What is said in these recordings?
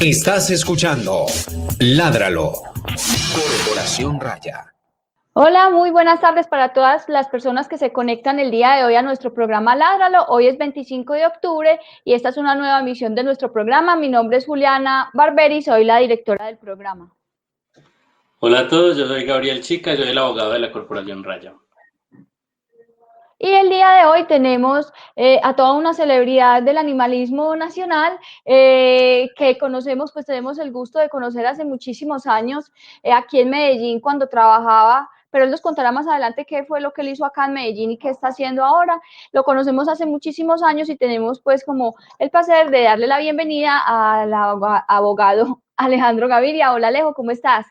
Estás escuchando Ládralo, Corporación Raya. Hola, muy buenas tardes para todas las personas que se conectan el día de hoy a nuestro programa Ládralo. Hoy es 25 de octubre y esta es una nueva emisión de nuestro programa. Mi nombre es Juliana Barberi, soy la directora del programa. Hola a todos, yo soy Gabriel Chica, yo soy el abogado de la Corporación Raya. Y el día de hoy tenemos a toda una celebridad del animalismo nacional que conocemos, pues tenemos el gusto de conocer hace muchísimos años aquí en Medellín cuando trabajaba, pero él nos contará más adelante qué fue lo que él hizo acá en Medellín y qué está haciendo ahora. Lo conocemos hace muchísimos años y tenemos pues como el placer de darle la bienvenida al abogado Alejandro Gaviria. Hola Alejo, ¿cómo estás?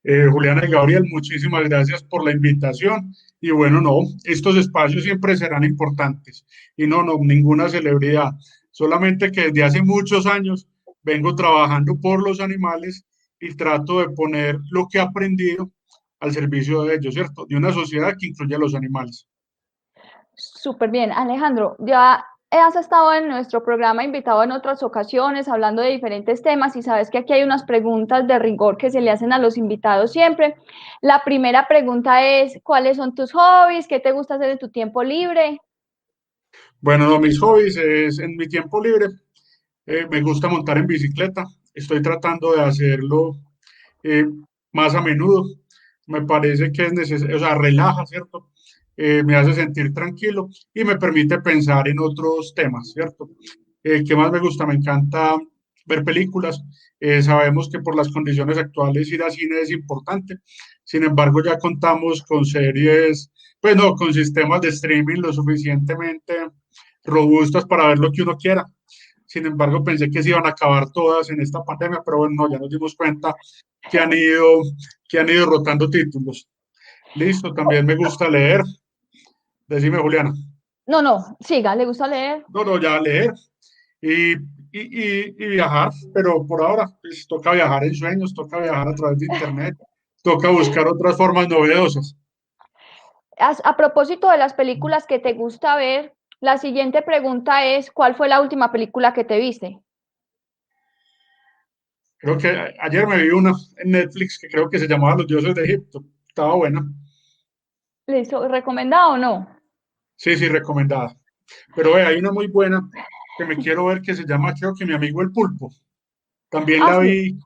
Juliana y Gabriel, muchísimas gracias por la invitación. Y bueno, no, estos espacios siempre serán importantes. Y no, ninguna celebridad. Solamente que desde hace muchos años vengo trabajando por los animales y trato de poner lo que he aprendido al servicio de ellos, ¿cierto? De una sociedad que incluye a los animales. Súper bien, Alejandro, ya has estado en nuestro programa invitado en otras ocasiones hablando de diferentes temas y sabes que aquí hay unas preguntas de rigor que se le hacen a los invitados siempre. La primera pregunta es, ¿cuáles son tus hobbies? ¿Qué te gusta hacer en tu tiempo libre? Bueno, no, mis hobbies es en mi tiempo libre. Me gusta montar en bicicleta. Estoy tratando de hacerlo eh, más a menudo. Me parece que es necesario, o sea, relaja, ¿cierto? Me hace sentir tranquilo y me permite pensar en otros temas, ¿cierto? ¿Qué más me gusta? Me encanta ver películas. Sabemos que por las condiciones actuales ir al cine es importante. Sin embargo, ya contamos con series, pues no, con sistemas de streaming lo suficientemente robustos para ver lo que uno quiera. Sin embargo, pensé que se iban a acabar todas en esta pandemia, pero bueno, no, ya nos dimos cuenta que han ido rotando títulos. Listo, también me gusta leer. Decime, Juliana. No, siga, ¿le gusta leer? No, ya leer y viajar, pero por ahora pues, toca viajar en sueños, toca viajar a través de internet, toca buscar otras formas novedosas. A propósito de las películas que te gusta ver, la siguiente pregunta es, ¿cuál fue la última película que te viste? Creo que ayer me vi una en Netflix que creo que se llamaba Los Dioses de Egipto. Estaba buena. ¿Listo? ¿Recomendado o no? Sí, sí, recomendada. Pero hay una muy buena que me quiero ver que se llama, creo que Mi amigo el pulpo. También Ah, la sí. vi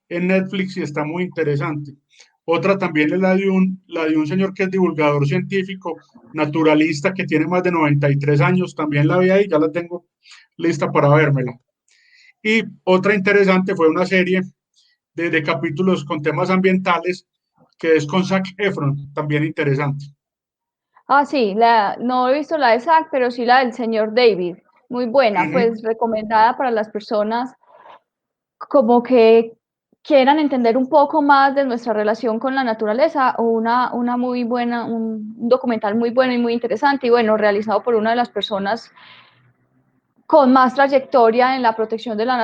en Netflix y está muy interesante. Otra también es la de un señor que es divulgador científico, naturalista, que tiene más de 93 años. También la vi ahí, ya la tengo lista para vérmela. Y otra interesante fue una serie de capítulos con temas ambientales que es con Zac Efron, también interesante. Ah, sí, no he visto la de Zack, pero sí la del señor David. Muy buena, Ujú. pues recomendada para las personas como que quieran entender un poco más de nuestra relación con la naturaleza. Una muy buena, un documental muy bueno y muy interesante y bueno, realizado por una de las personas con más trayectoria en la protección de la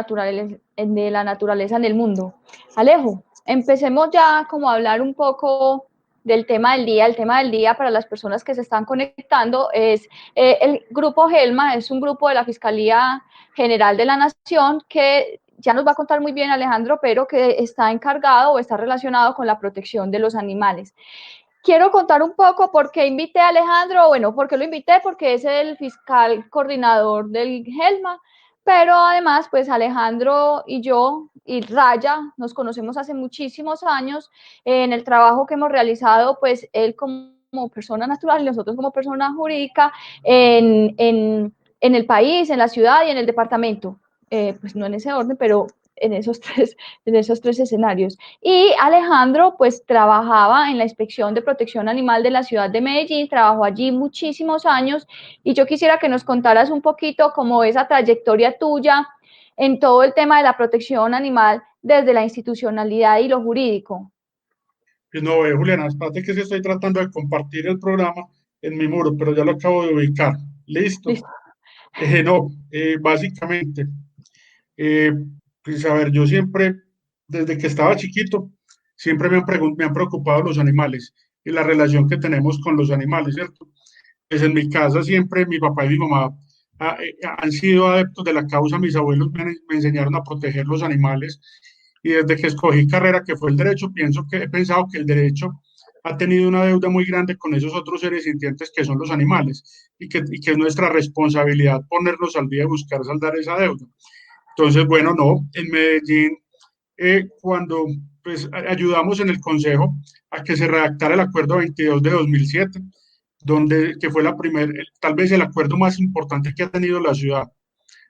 naturaleza en el mundo. Alejo, empecemos ya como a hablar un poco del tema del día. El tema del día para las personas que se están conectando es el grupo GELMA, es un grupo de la Fiscalía General de la Nación que ya nos va a contar muy bien Alejandro, pero que está encargado o está relacionado con la protección de los animales. Quiero contar un poco por qué invité a Alejandro, bueno, por qué lo invité, porque es el fiscal coordinador del GELMA, pero además, pues Alejandro y yo y Raya nos conocemos hace muchísimos años en el trabajo que hemos realizado, pues él como persona natural y nosotros como persona jurídica en el país, en la ciudad y en el departamento. Pues no en ese orden, pero en esos tres escenarios. Y Alejandro, pues trabajaba en la Inspección de Protección Animal de la ciudad de Medellín, trabajó allí muchísimos años y yo quisiera que nos contaras un poquito cómo esa trayectoria tuya en todo el tema de la protección animal desde la institucionalidad y lo jurídico. Y no, Juliana, espérate que sí estoy tratando de compartir el programa en mi muro, pero ya lo acabo de ubicar. Listo. Listo. Básicamente, eh, pues a ver, yo siempre, desde que estaba chiquito, siempre me han preocupado los animales y la relación que tenemos con los animales, ¿cierto? Pues en mi casa siempre mi papá y mi mamá han sido adeptos de la causa. Mis abuelos me enseñaron a proteger los animales y desde que escogí carrera que fue el derecho, he pensado que el derecho ha tenido una deuda muy grande con esos otros seres sintientes que son los animales y que es nuestra responsabilidad ponernos al día y buscar saldar esa deuda. Entonces, bueno, no, en Medellín, cuando pues, ayudamos en el Consejo a que se redactara el Acuerdo 22 de 2007, que fue tal vez el acuerdo más importante que ha tenido la ciudad.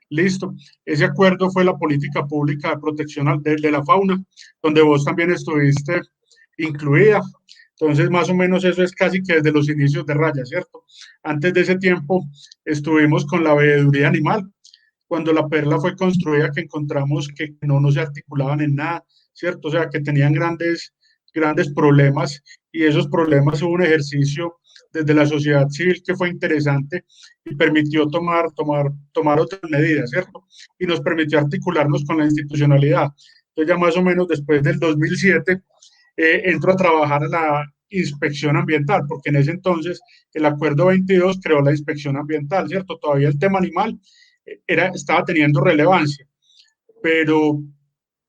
Listo. Ese acuerdo fue la política pública de protección de la fauna, donde vos también estuviste incluida. Entonces, más o menos eso es casi que desde los inicios de Raya, ¿cierto? Antes de ese tiempo estuvimos con la veeduría animal, cuando la perla fue construida, que encontramos que no se articulaban en nada, ¿cierto? O sea, que tenían grandes problemas y esos problemas hubo un ejercicio desde la sociedad civil que fue interesante y permitió tomar otras medidas, ¿cierto? Y nos permitió articularnos con la institucionalidad. Entonces ya más o menos después del 2007 entro a trabajar a la inspección ambiental, porque en ese entonces el acuerdo 22 creó la inspección ambiental, ¿cierto? Todavía el tema animal estaba teniendo relevancia, pero,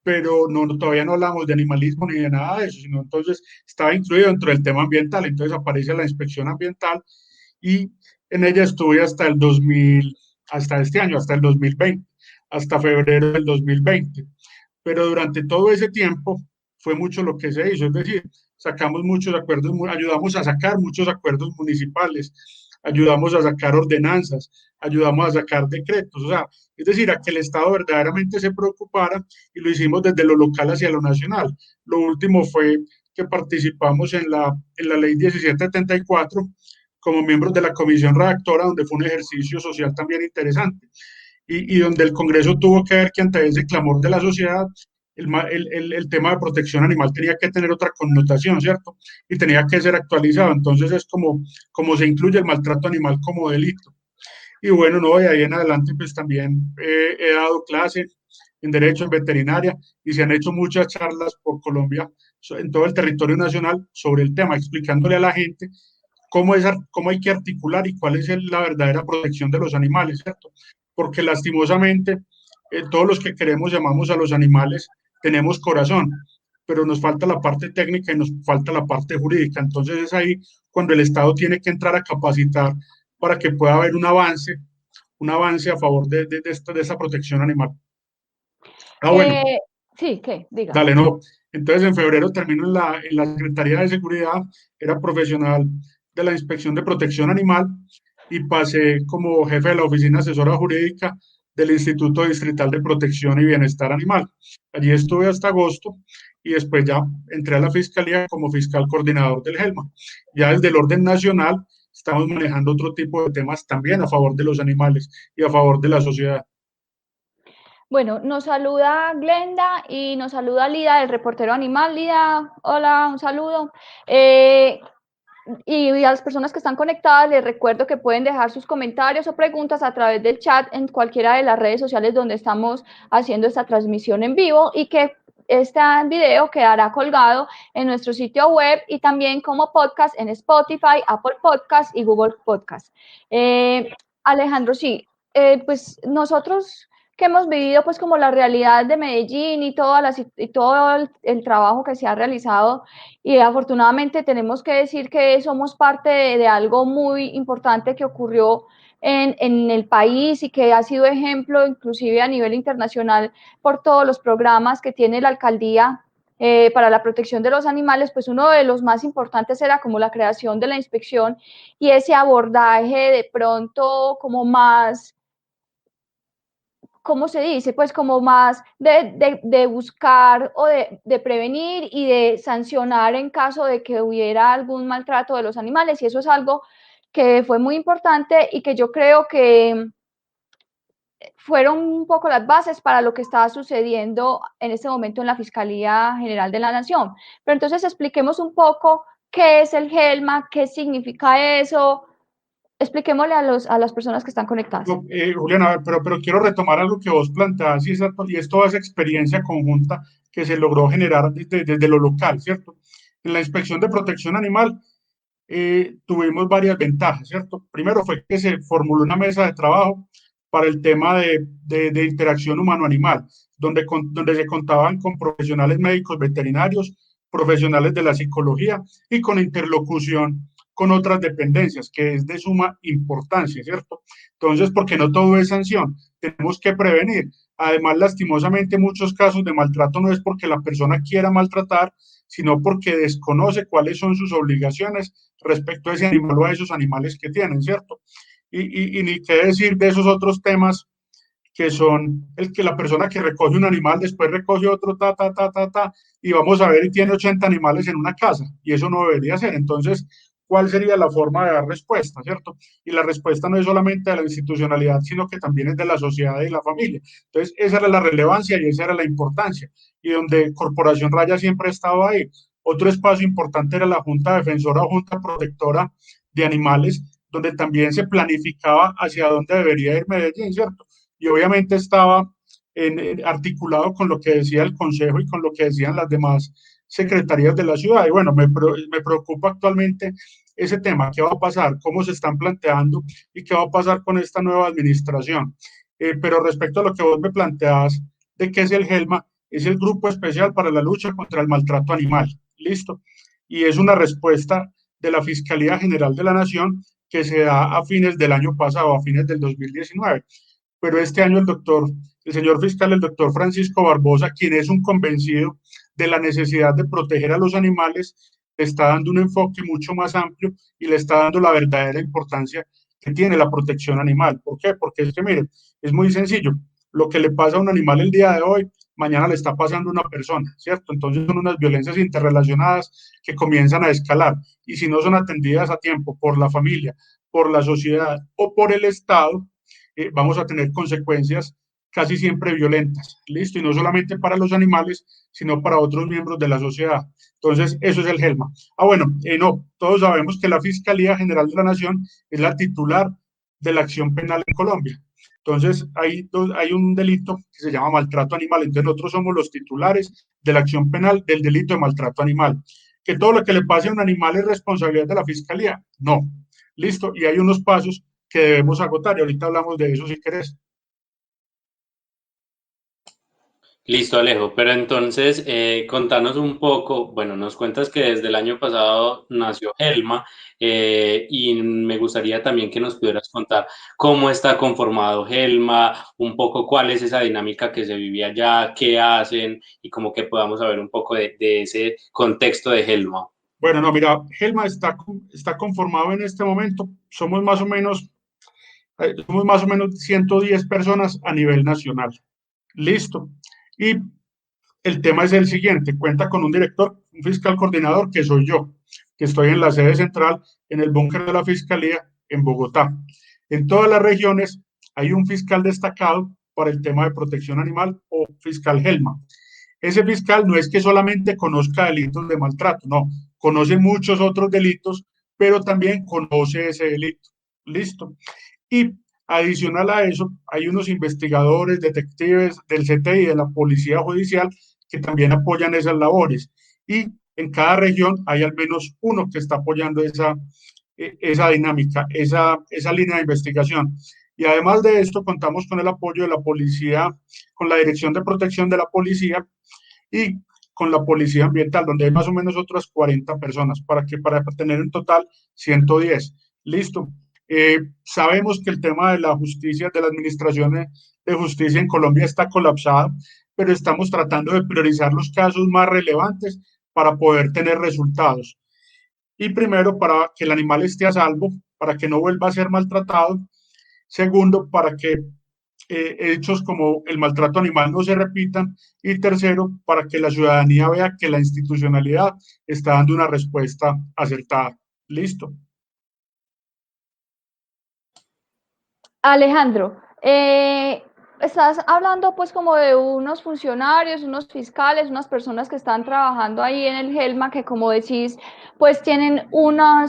pero todavía no hablamos de animalismo ni de nada de eso, sino entonces estaba incluido dentro del tema ambiental, entonces aparece la inspección ambiental y en ella estuve hasta el 2000, hasta este año, hasta el 2020, hasta febrero del 2020. Pero durante todo ese tiempo fue mucho lo que se hizo, es decir, sacamos muchos acuerdos, ayudamos a sacar muchos acuerdos municipales, ayudamos a sacar ordenanzas, ayudamos a sacar decretos, o sea, es decir, a que el Estado verdaderamente se preocupara y lo hicimos desde lo local hacia lo nacional. Lo último fue que participamos en la ley 1774 como miembros de la comisión redactora, donde fue un ejercicio social también interesante y donde el Congreso tuvo que ver que ante ese clamor de la sociedad, el tema de protección animal tenía que tener otra connotación, ¿cierto? Y tenía que ser actualizado. Entonces es como se incluye el maltrato animal como delito. Y bueno, no, de ahí en adelante pues también he dado clase en Derecho, en Veterinaria, y se han hecho muchas charlas por Colombia, en todo el territorio nacional, sobre el tema, explicándole a la gente cómo hay que articular y cuál es la verdadera protección de los animales, ¿cierto? Porque lastimosamente todos los que queremos y amamos a los animales tenemos corazón, pero nos falta la parte técnica y nos falta la parte jurídica. Entonces es ahí cuando el Estado tiene que entrar a capacitar para que pueda haber un avance a favor de esta protección animal. Ah, bueno, Sí, ¿qué? Diga. dale, no. Entonces en febrero termino en la Secretaría de Seguridad, era profesional de la Inspección de Protección Animal y pasé como jefe de la Oficina Asesora Jurídica del Instituto Distrital de Protección y Bienestar Animal. Allí estuve hasta agosto y después ya entré a la Fiscalía como fiscal coordinador del GELMA. Ya desde el orden nacional estamos manejando otro tipo de temas también a favor de los animales y a favor de la sociedad. Bueno, nos saluda Glenda y nos saluda Lida, el reportero animal. Lida, hola, un saludo. Y a las personas que están conectadas les recuerdo que pueden dejar sus comentarios o preguntas a través del chat en cualquiera de las redes sociales donde estamos haciendo esta transmisión en vivo y que este video quedará colgado en nuestro sitio web y también como podcast en Spotify, Apple Podcast y Google Podcast. Alejandro, sí, pues nosotros que hemos vivido pues como la realidad de Medellín y todo el trabajo que se ha realizado y afortunadamente tenemos que decir que somos parte de algo muy importante que ocurrió en el país y que ha sido ejemplo inclusive a nivel internacional por todos los programas que tiene la alcaldía para la protección de los animales, pues uno de los más importantes era como la creación de la inspección y ese abordaje de pronto como más, ¿cómo se dice? Pues como más de buscar o de prevenir y de sancionar en caso de que hubiera algún maltrato de los animales. Y eso es algo que fue muy importante y que yo creo que fueron un poco las bases para lo que estaba sucediendo en este momento en la Fiscalía General de la Nación. Pero entonces expliquemos un poco qué es el GELMA, qué significa eso. Expliquémosle a las personas que están conectadas. No, Juliana, a ver, pero quiero retomar algo que vos planteás y es toda esa experiencia conjunta que se logró generar desde lo local, ¿cierto? En la Inspección de Protección Animal tuvimos varias ventajas, ¿cierto? Primero fue que se formuló una mesa de trabajo para el tema de interacción humano-animal, donde se contaban con profesionales médicos veterinarios, profesionales de la psicología y con interlocución con otras dependencias, que es de suma importancia, ¿cierto? Entonces, porque no todo es sanción, tenemos que prevenir. Además, lastimosamente, muchos casos de maltrato no es porque la persona quiera maltratar, sino porque desconoce cuáles son sus obligaciones respecto a ese animal o a esos animales que tienen, ¿cierto? Y ni qué decir de esos otros temas que son el que la persona que recoge un animal después recoge otro, y vamos a ver y tiene 80 animales en una casa, y eso no debería ser. Entonces, ¿cuál sería la forma de dar respuesta, cierto? Y la respuesta no es solamente de la institucionalidad, sino que también es de la sociedad y la familia. Entonces, esa era la relevancia y esa era la importancia, y donde Corporación Raya siempre ha estado ahí. Otro espacio importante era la Junta Defensora o Junta Protectora de Animales, donde también se planificaba hacia dónde debería ir Medellín, ¿cierto? Y obviamente estaba articulado con lo que decía el Consejo y con lo que decían las demás secretarías de la ciudad. Y bueno, me preocupa actualmente ese tema, qué va a pasar, cómo se están planteando y qué va a pasar con esta nueva administración. Pero respecto a lo que vos me planteas de qué es el GELMA, es el Grupo Especial para la Lucha contra el Maltrato Animal. Listo. Y es una respuesta de la Fiscalía General de la Nación que se da a fines del año pasado, a fines del 2019. Pero este año el señor fiscal, el doctor Francisco Barbosa, quien es un convencido de la necesidad de proteger a los animales, le está dando un enfoque mucho más amplio y le está dando la verdadera importancia que tiene la protección animal. ¿Por qué? Porque es que, miren, es muy sencillo. Lo que le pasa a un animal el día de hoy, mañana le está pasando a una persona, ¿cierto? Entonces son unas violencias interrelacionadas que comienzan a escalar y si no son atendidas a tiempo por la familia, por la sociedad o por el Estado, vamos a tener consecuencias casi siempre violentas, ¿listo? Y no solamente para los animales, sino para otros miembros de la sociedad. Entonces, eso es el GELMA. Bueno, no, todos sabemos que la Fiscalía General de la Nación es la titular de la acción penal en Colombia. Entonces, hay un delito que se llama maltrato animal. Entonces, nosotros somos los titulares de la acción penal del delito de maltrato animal. ¿Que todo lo que le pase a un animal es responsabilidad de la Fiscalía? No. Listo. Y hay unos pasos que debemos agotar y ahorita hablamos de eso si querés. Listo, Alejo, pero entonces contanos un poco, bueno, nos cuentas que desde el año pasado nació Helma y me gustaría también que nos pudieras contar cómo está conformado Helma, un poco cuál es esa dinámica que se vive allá, qué hacen y como que podamos saber un poco de ese contexto de Helma. Bueno, no, mira, Helma está conformado en este momento, somos más o menos 110 personas a nivel nacional. Listo. Y el tema es el siguiente, cuenta con un director, un fiscal coordinador, que soy yo, que estoy en la sede central, en el búnker de la Fiscalía, en Bogotá. En todas las regiones hay un fiscal destacado para el tema de protección animal o fiscal Helma. Ese fiscal no es que solamente conozca delitos de maltrato, no, conoce muchos otros delitos, pero también conoce ese delito. Listo. Y adicional a eso, hay unos investigadores, detectives del CTI y de la Policía Judicial que también apoyan esas labores. Y en cada región hay al menos uno que está apoyando esa dinámica, esa línea de investigación. Y además de esto, contamos con el apoyo de la policía, con la Dirección de Protección de la Policía y con la Policía Ambiental, donde hay más o menos otras 40 personas, para tener en total 110. Listo. Sabemos que el tema de la justicia, de la administración de justicia en Colombia está colapsado, pero estamos tratando de priorizar los casos más relevantes para poder tener resultados. Y primero, para que el animal esté a salvo, para que no vuelva a ser maltratado. Segundo, para que hechos como el maltrato animal no se repitan. Y tercero, para que la ciudadanía vea que la institucionalidad está dando una respuesta acertada. Listo. Alejandro, estás hablando pues como de unos funcionarios, unos fiscales, unas personas que están trabajando ahí en el GELMA que como decís, pues tienen una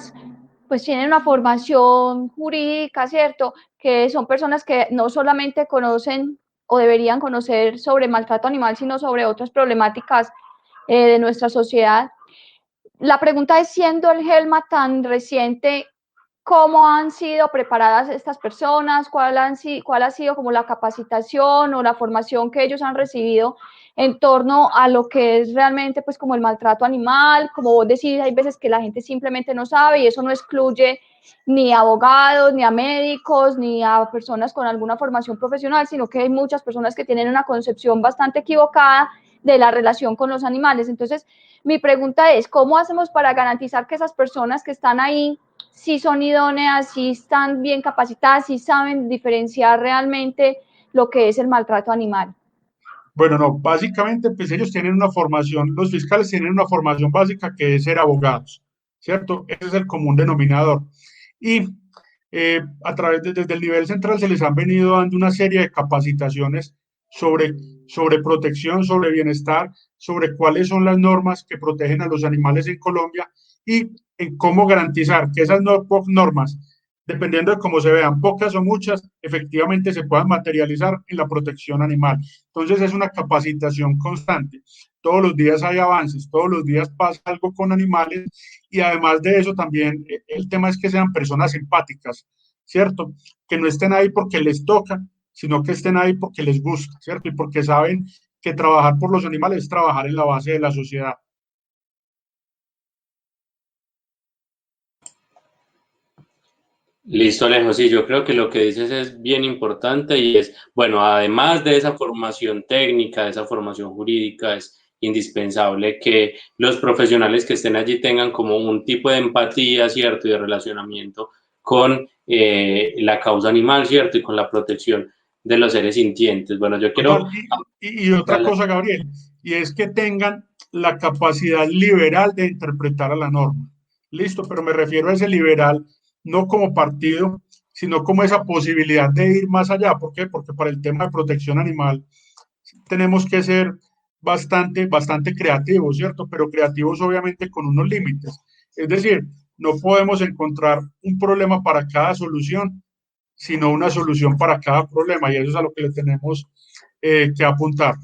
formación jurídica, ¿cierto? Que son personas que no solamente conocen o deberían conocer sobre maltrato animal, sino sobre otras problemáticas de nuestra sociedad. La pregunta es, siendo el GELMA tan reciente, cómo han sido preparadas estas personas, cuál ha sido como la capacitación o la formación que ellos han recibido en torno a lo que es realmente pues como el maltrato animal. Como vos decís, hay veces que la gente simplemente no sabe, y eso no excluye ni a abogados, ni a médicos, ni a personas con alguna formación profesional, sino que hay muchas personas que tienen una concepción bastante equivocada de la relación con los animales. Entonces, mi pregunta es, ¿cómo hacemos para garantizar que esas personas que están ahí si son idóneas, si están bien capacitadas, si saben diferenciar realmente lo que es el maltrato animal? Bueno, no, básicamente, pues ellos tienen una formación, los fiscales tienen una formación básica que es ser abogados, ¿cierto? Ese es el común denominador. Y a través desde el nivel central se les han venido dando una serie de capacitaciones sobre protección, sobre bienestar, sobre cuáles son las normas que protegen a los animales en Colombia y en cómo garantizar que esas normas, dependiendo de cómo se vean, pocas o muchas, efectivamente se puedan materializar en la protección animal. Entonces es una capacitación constante. Todos los días hay avances, todos los días pasa algo con animales, y además de eso también el tema es que sean personas empáticas, ¿cierto? Que no estén ahí porque les toca, sino que estén ahí porque les gusta, ¿cierto? Y porque saben que trabajar por los animales es trabajar en la base de la sociedad. Listo, Alejo. Sí, yo creo que lo que dices es bien importante y es, bueno, además de esa formación técnica, de esa formación jurídica, es indispensable que los profesionales que estén allí tengan como un tipo de empatía, ¿cierto? Y de relacionamiento con la causa animal, ¿cierto? Y con la protección de los seres sintientes. Bueno, yo quiero... Total, y otra cosa, Gabriel, y es que tengan la capacidad liberal de interpretar a la norma. Listo, pero me refiero a ese liberal no como partido, sino como esa posibilidad de ir más allá. ¿Por qué? Porque para el tema de protección animal tenemos que ser bastante creativos, ¿cierto? Pero creativos obviamente con unos límites. Es decir, no podemos encontrar un problema para cada solución, sino una solución para cada problema, y eso es a lo que le tenemos que apuntar.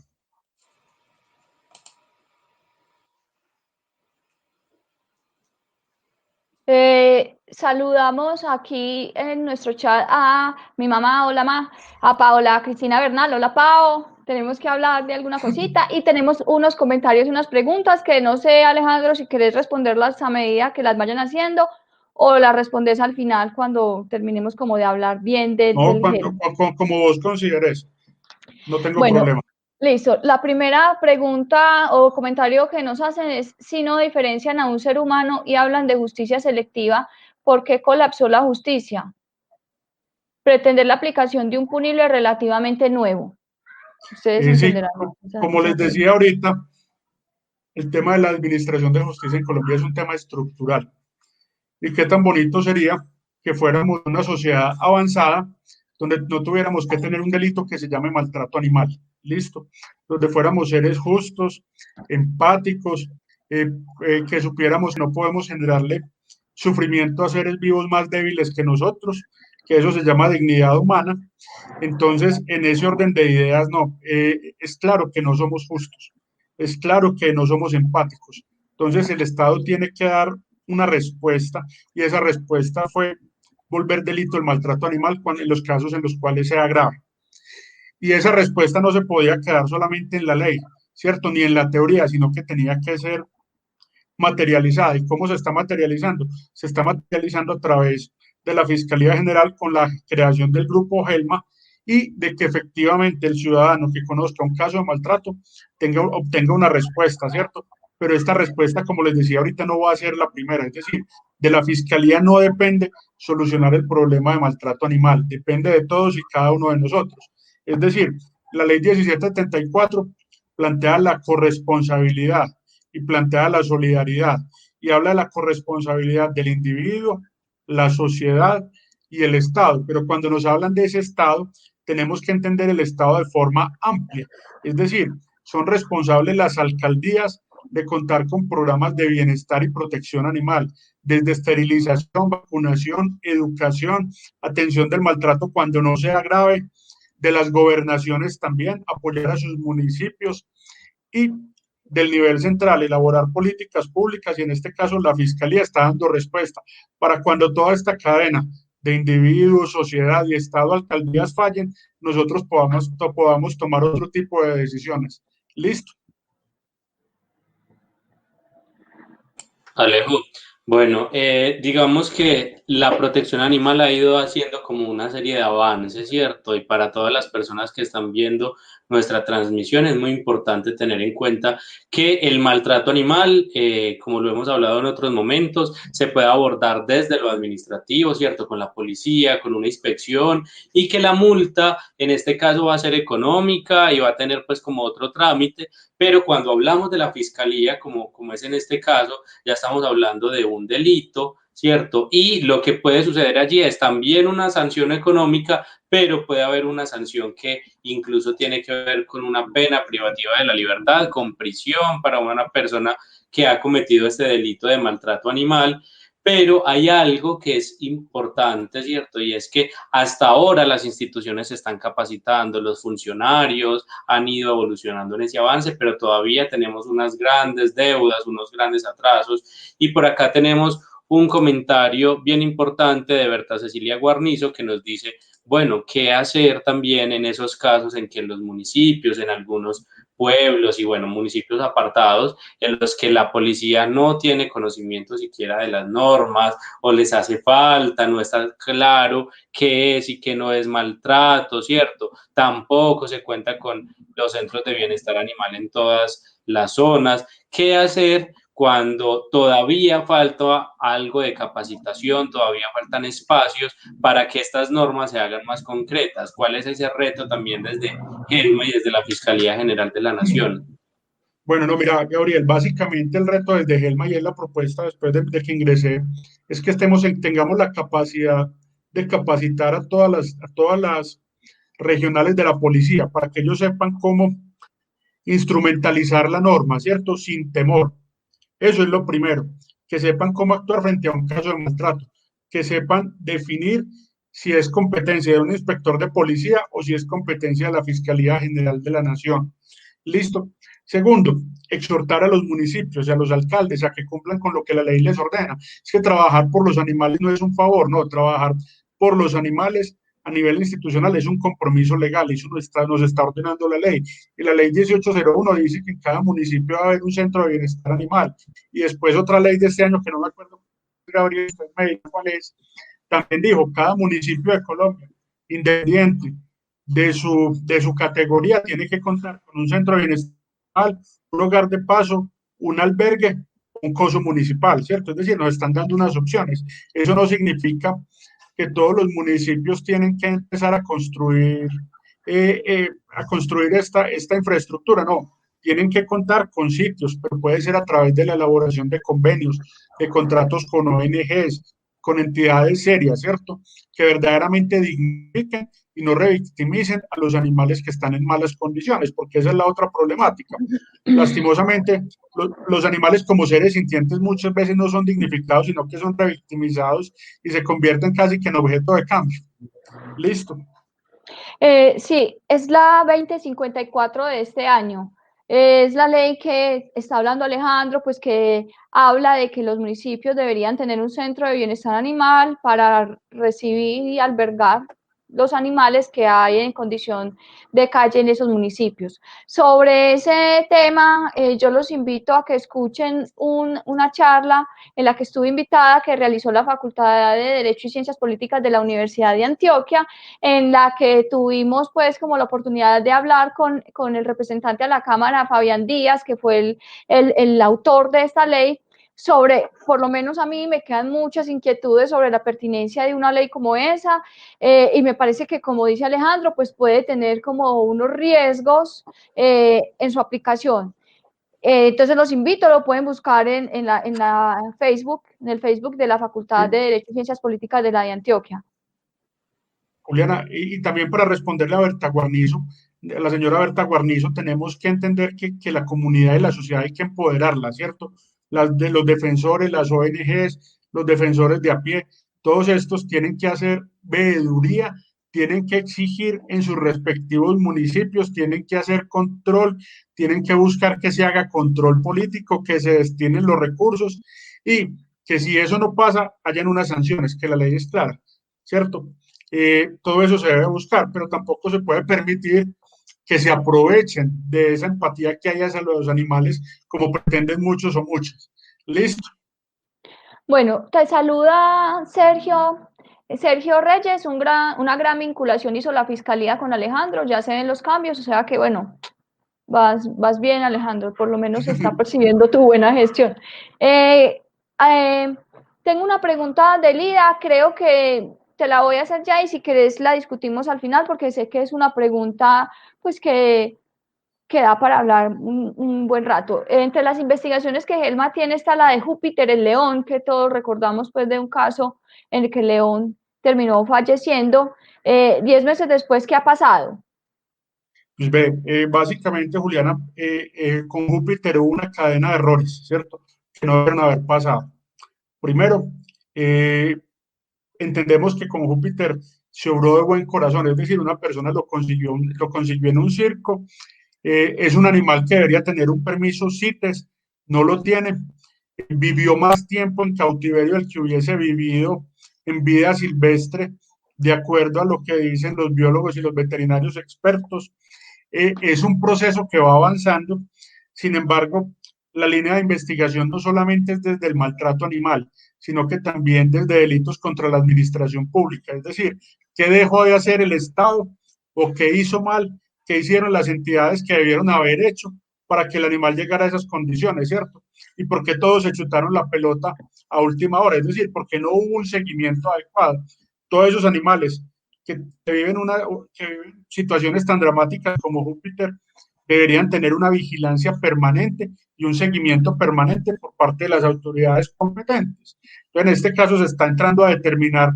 Saludamos aquí en nuestro chat a mi mamá, hola ma, a Paola Cristina Bernal, hola Pao, tenemos que hablar de alguna cosita y tenemos unos comentarios y unas preguntas que no sé, Alejandro, si querés responderlas a medida que las vayan haciendo o las respondes al final cuando terminemos como de hablar bien No, del género. como vos consideres, no tengo Bueno, problema. listo. La primera pregunta o comentario que nos hacen es si no diferencian a un ser humano y hablan de justicia selectiva, ¿por qué colapsó la justicia? Pretender la aplicación de un punible relativamente nuevo. Ustedes Sí, entenderán. como les decía ahorita, el tema de la administración de justicia en Colombia es un tema estructural. Y qué tan bonito sería que fuéramos una sociedad avanzada donde no tuviéramos que tener un delito que se llame maltrato animal. Listo. Donde fuéramos seres justos, empáticos, que supiéramos que no podemos generarle sufrimiento a seres vivos más débiles que nosotros, que eso se llama dignidad humana. Entonces, en ese orden de ideas, no, es claro que no somos justos, es claro que no somos empáticos. Entonces, el Estado tiene que dar una respuesta, y esa respuesta fue volver delito el maltrato animal en los casos en los cuales sea grave. Y esa respuesta no se podía quedar solamente en la ley, ¿cierto? Ni en la teoría, sino que tenía que ser materializada. ¿Y cómo se está materializando? Se está materializando a través de la Fiscalía General con la creación del grupo GELMA, y de que efectivamente el ciudadano que conozca un caso de maltrato obtenga una respuesta, ¿cierto? Pero esta respuesta, como les decía ahorita, no va a ser la primera. Es decir, de la Fiscalía no depende solucionar el problema de maltrato animal, depende de todos y cada uno de nosotros. Es decir, la ley 1774 plantea la corresponsabilidad y plantea la solidaridad, y habla de la corresponsabilidad del individuo, la sociedad y el Estado. Pero cuando nos hablan de ese Estado, tenemos que entender el Estado de forma amplia. Es decir, son responsables las alcaldías de contar con programas de bienestar y protección animal, desde esterilización, vacunación, educación, atención del maltrato cuando no sea grave, de las gobernaciones también, apoyar a sus municipios, y del nivel central, elaborar políticas públicas, y en este caso la Fiscalía está dando respuesta para cuando toda esta cadena de individuos, sociedad y Estado, alcaldías fallen, nosotros podamos tomar otro tipo de decisiones. Listo. Alejo, bueno, digamos que la protección animal ha ido haciendo como una serie de avances, ¿cierto? Y para todas las personas que están viendo nuestra transmisión es muy importante tener en cuenta que el maltrato animal, como lo hemos hablado en otros momentos, se puede abordar desde lo administrativo, ¿cierto? Con la policía, con una inspección, y que la multa en este caso va a ser económica y va a tener pues como otro trámite, pero cuando hablamos de la fiscalía, como es en este caso, ya estamos hablando de un delito, ¿cierto? Y lo que puede suceder allí es también una sanción económica, pero puede haber una sanción que incluso tiene que ver con una pena privativa de la libertad, con prisión para una persona que ha cometido este delito de maltrato animal. Pero hay algo que es importante, ¿cierto? Y es que hasta ahora las instituciones se están capacitando, los funcionarios han ido evolucionando en ese avance, pero todavía tenemos unas grandes deudas, unos grandes atrasos. Y por acá tenemos un comentario bien importante de Berta Cecilia Guarnizo que nos dice, bueno, ¿qué hacer también en esos casos en que los municipios, en algunos pueblos y bueno, municipios apartados en los que la policía no tiene conocimiento siquiera de las normas o les hace falta, no está claro qué es y qué no es maltrato, ¿cierto? Tampoco se cuenta con los centros de bienestar animal en todas las zonas. ¿Qué hacer cuando todavía falta algo de capacitación, todavía faltan espacios para que estas normas se hagan más concretas? ¿Cuál es ese reto también desde GELMA y desde la Fiscalía General de la Nación? Bueno, no, mira, Gabriel, básicamente el reto desde Gelma y es la propuesta después de que ingresé, es que tengamos la capacidad de capacitar a todas las regionales de la policía para que ellos sepan cómo instrumentalizar la norma, ¿cierto? Sin temor. Eso es lo primero, que sepan cómo actuar frente a un caso de maltrato, que sepan definir si es competencia de un inspector de policía o si es competencia de la Fiscalía General de la Nación. Listo. Segundo, exhortar a los municipios y a los alcaldes a que cumplan con lo que la ley les ordena. Es que trabajar por los animales no es un favor, no, trabajar por los animales a nivel institucional es un compromiso legal, eso nos está ordenando la ley. Y la ley 1801 dice que en cada municipio va a haber un centro de bienestar animal. Y después otra ley de este año, que no me acuerdo, Gabriel, me dijo cuál es, también dijo, cada municipio de Colombia, independiente de su categoría, tiene que contar con un centro de bienestar, un hogar de paso, un albergue, un coso municipal, ¿cierto? Es decir, nos están dando unas opciones. Eso no significa que todos los municipios tienen que empezar a construir esta infraestructura, no. Tienen que contar con sitios, pero puede ser a través de la elaboración de convenios, de contratos con ONGs, con entidades serias, ¿cierto? Que verdaderamente dignifiquen y no revictimicen a los animales que están en malas condiciones, porque esa es la otra problemática. Lastimosamente, los animales como seres sintientes muchas veces no son dignificados, sino que son revictimizados y se convierten casi que en objeto de cambio. Listo. Sí, es la 2054 de este año. Es la ley que está hablando Alejandro, pues que habla de que los municipios deberían tener un centro de bienestar animal para recibir y albergar los animales que hay en condición de calle en esos municipios. Sobre ese tema, yo los invito a que escuchen una charla en la que estuve invitada, que realizó la Facultad de Derecho y Ciencias Políticas de la Universidad de Antioquia, en la que tuvimos pues como la oportunidad de hablar con el representante de la Cámara, Fabián Díaz, que fue el autor de esta ley, sobre, por lo menos a mí me quedan muchas inquietudes sobre la pertinencia de una ley como esa, y me parece que, como dice Alejandro, pues puede tener como unos riesgos en su aplicación. Entonces los invito, lo pueden buscar en el Facebook de la Facultad de Derecho y Ciencias Políticas de la de Antioquia. Juliana, y también para responderle a Berta Guarnizo, a la señora Berta Guarnizo, tenemos que entender que la comunidad y la sociedad hay que empoderarla, ¿cierto? Los defensores, las ONGs, los defensores de a pie, todos estos tienen que hacer veeduría, tienen que exigir en sus respectivos municipios, tienen que hacer control, tienen que buscar que se haga control político, que se destinen los recursos y que si eso no pasa, hayan unas sanciones, que la ley es clara, ¿cierto? Todo eso se debe buscar, pero tampoco se puede permitir que se aprovechen de esa empatía que hay hacia los animales, como pretenden muchos o muchas. Listo. Bueno, te saluda Sergio. Sergio Reyes, una gran vinculación hizo la Fiscalía con Alejandro, ya se ven los cambios, o sea que bueno, vas bien Alejandro, por lo menos se está percibiendo tu buena gestión. Tengo una pregunta de Lida, creo que te la voy a hacer ya y si querés la discutimos al final porque sé que es una pregunta pues que da para hablar un buen rato. Entre las investigaciones que Helma tiene está la de Júpiter, el león, que todos recordamos pues de un caso en el que el león terminó falleciendo. 10 meses después, ¿qué ha pasado? Pues ve, básicamente, Juliana, con Júpiter hubo una cadena de errores, ¿cierto? Que no deben haber pasado. Primero, entendemos que con Júpiter se obró de buen corazón, es decir, una persona lo consiguió en un circo, es un animal que debería tener un permiso CITES, no lo tiene, vivió más tiempo en cautiverio del que hubiese vivido en vida silvestre, de acuerdo a lo que dicen los biólogos y los veterinarios expertos. Es un proceso que va avanzando, sin embargo, la línea de investigación no solamente es desde el maltrato animal, sino que también desde delitos contra la administración pública, es decir, qué dejó de hacer el Estado o qué hizo mal, qué hicieron las entidades que debieron haber hecho para que el animal llegara a esas condiciones, ¿cierto? Y por qué todos se chutaron la pelota a última hora, es decir, porque no hubo un seguimiento adecuado. Todos esos animales que viven situaciones tan dramáticas como Júpiter deberían tener una vigilancia permanente y un seguimiento permanente por parte de las autoridades competentes. Entonces, en este caso se está entrando a determinar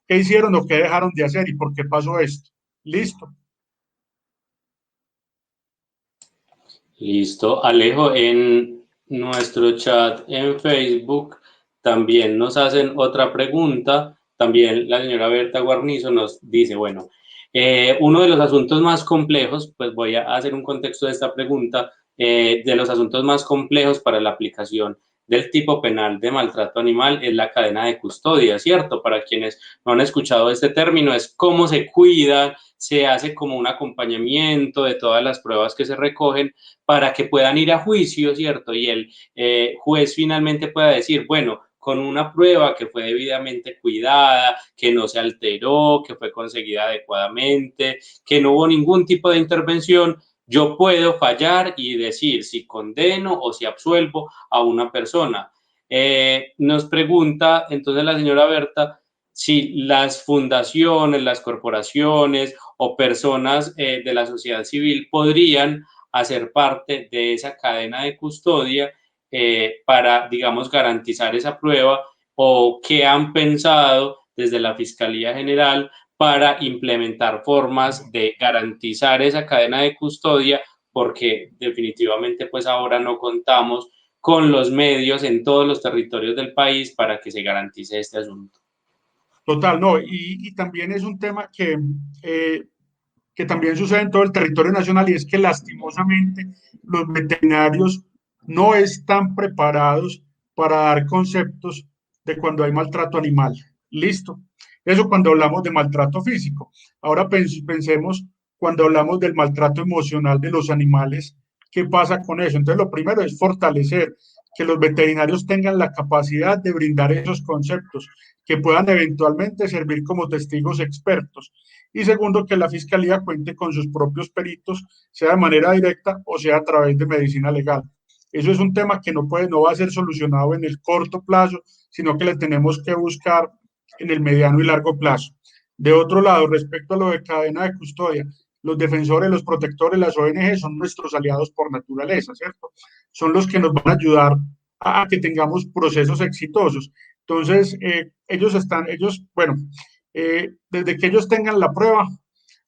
qué hicieron o qué dejaron de hacer y por qué pasó esto. Listo. Listo. Alejo, en nuestro chat en Facebook también nos hacen otra pregunta. También la señora Berta Guarnizo nos dice, bueno, uno de los asuntos más complejos, pues voy a hacer un contexto de esta pregunta, de los asuntos más complejos para la aplicación del tipo penal de maltrato animal es la cadena de custodia, ¿cierto? Para quienes no han escuchado este término, es cómo se cuida, se hace como un acompañamiento de todas las pruebas que se recogen para que puedan ir a juicio, ¿cierto? Y el juez finalmente pueda decir, bueno, con una prueba que fue debidamente cuidada, que no se alteró, que fue conseguida adecuadamente, que no hubo ningún tipo de intervención, yo puedo fallar y decir si condeno o si absuelvo a una persona. Nos pregunta entonces la señora Berta si las fundaciones, las corporaciones o personas de la sociedad civil podrían hacer parte de esa cadena de custodia para, digamos, garantizar esa prueba o qué han pensado desde la Fiscalía General para implementar formas de garantizar esa cadena de custodia, porque definitivamente pues ahora no contamos con los medios en todos los territorios del país para que se garantice este asunto. Total, no, y también es un tema que también sucede en todo el territorio nacional y es que lastimosamente los veterinarios no están preparados para dar conceptos de cuando hay maltrato animal. Listo. Eso cuando hablamos de maltrato físico. Ahora pensemos cuando hablamos del maltrato emocional de los animales, ¿qué pasa con eso? Entonces lo primero es fortalecer que los veterinarios tengan la capacidad de brindar esos conceptos, que puedan eventualmente servir como testigos expertos. Y segundo, que la fiscalía cuente con sus propios peritos, sea de manera directa o sea a través de medicina legal. Eso es un tema que no va a ser solucionado en el corto plazo, sino que le tenemos que buscar en el mediano y largo plazo. De otro lado, respecto a lo de cadena de custodia, los defensores, los protectores, las ONG son nuestros aliados por naturaleza, ¿cierto? Son los que nos van a ayudar a que tengamos procesos exitosos. Entonces, desde que ellos tengan la prueba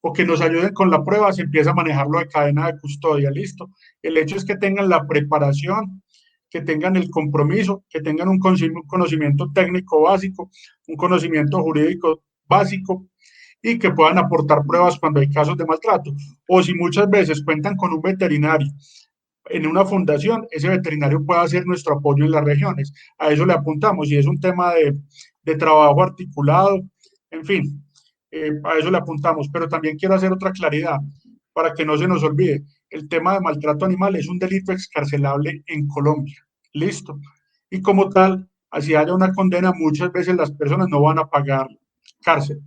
o que nos ayuden con la prueba, se empieza a manejarlo de cadena de custodia, listo. El hecho es que tengan la preparación, que tengan el compromiso, que tengan un conocimiento técnico básico, un conocimiento jurídico básico y que puedan aportar pruebas cuando hay casos de maltrato. O si muchas veces cuentan con un veterinario en una fundación, ese veterinario puede hacer nuestro apoyo en las regiones. A eso le apuntamos y es un tema de trabajo articulado, en fin, a eso le apuntamos. Pero también quiero hacer otra claridad para que no se nos olvide. El tema de maltrato animal es un delito excarcelable en Colombia. Listo. Y como tal, así haya una condena, muchas veces las personas no van a pagar cárcel.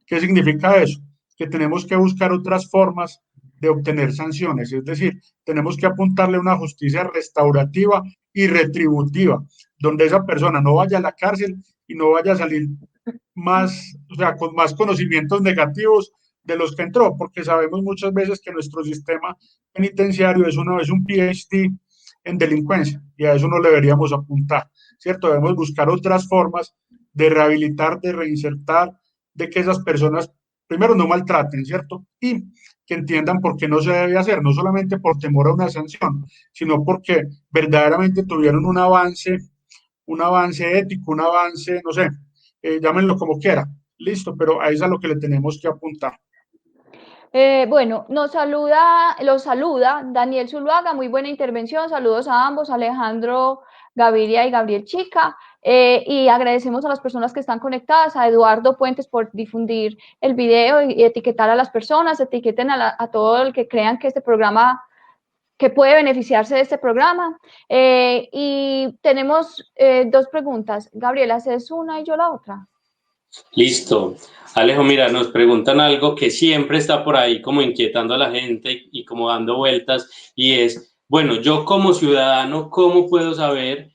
¿Qué significa eso? Que tenemos que buscar otras formas de obtener sanciones, es decir, tenemos que apuntarle a una justicia restaurativa y retributiva, donde esa persona no vaya a la cárcel y no vaya a salir más, o sea, con más conocimientos negativos de los que entró, porque sabemos muchas veces que nuestro sistema penitenciario es un PhD en delincuencia y a eso no le deberíamos apuntar, ¿cierto? Debemos buscar otras formas de rehabilitar, de reinsertar, de que esas personas primero no maltraten, ¿cierto? Y que entiendan por qué no se debe hacer, no solamente por temor a una sanción, sino porque verdaderamente tuvieron un avance ético, un avance, no sé, llámenlo como quiera, listo, pero a eso es a lo que le tenemos que apuntar. Bueno, los saluda Daniel Zuluaga, muy buena intervención, saludos a ambos, Alejandro Gaviria y Gabriel Chica, y agradecemos a las personas que están conectadas, a Eduardo Puentes por difundir el video y etiquetar a las personas, etiqueten a todo el que crean que este programa, que puede beneficiarse de este programa. Y tenemos dos preguntas. Gabriela, ¿haces una y yo la otra? Listo. Alejo, mira, nos preguntan algo que siempre está por ahí como inquietando a la gente y como dando vueltas, y es, bueno, yo como ciudadano, ¿cómo puedo saber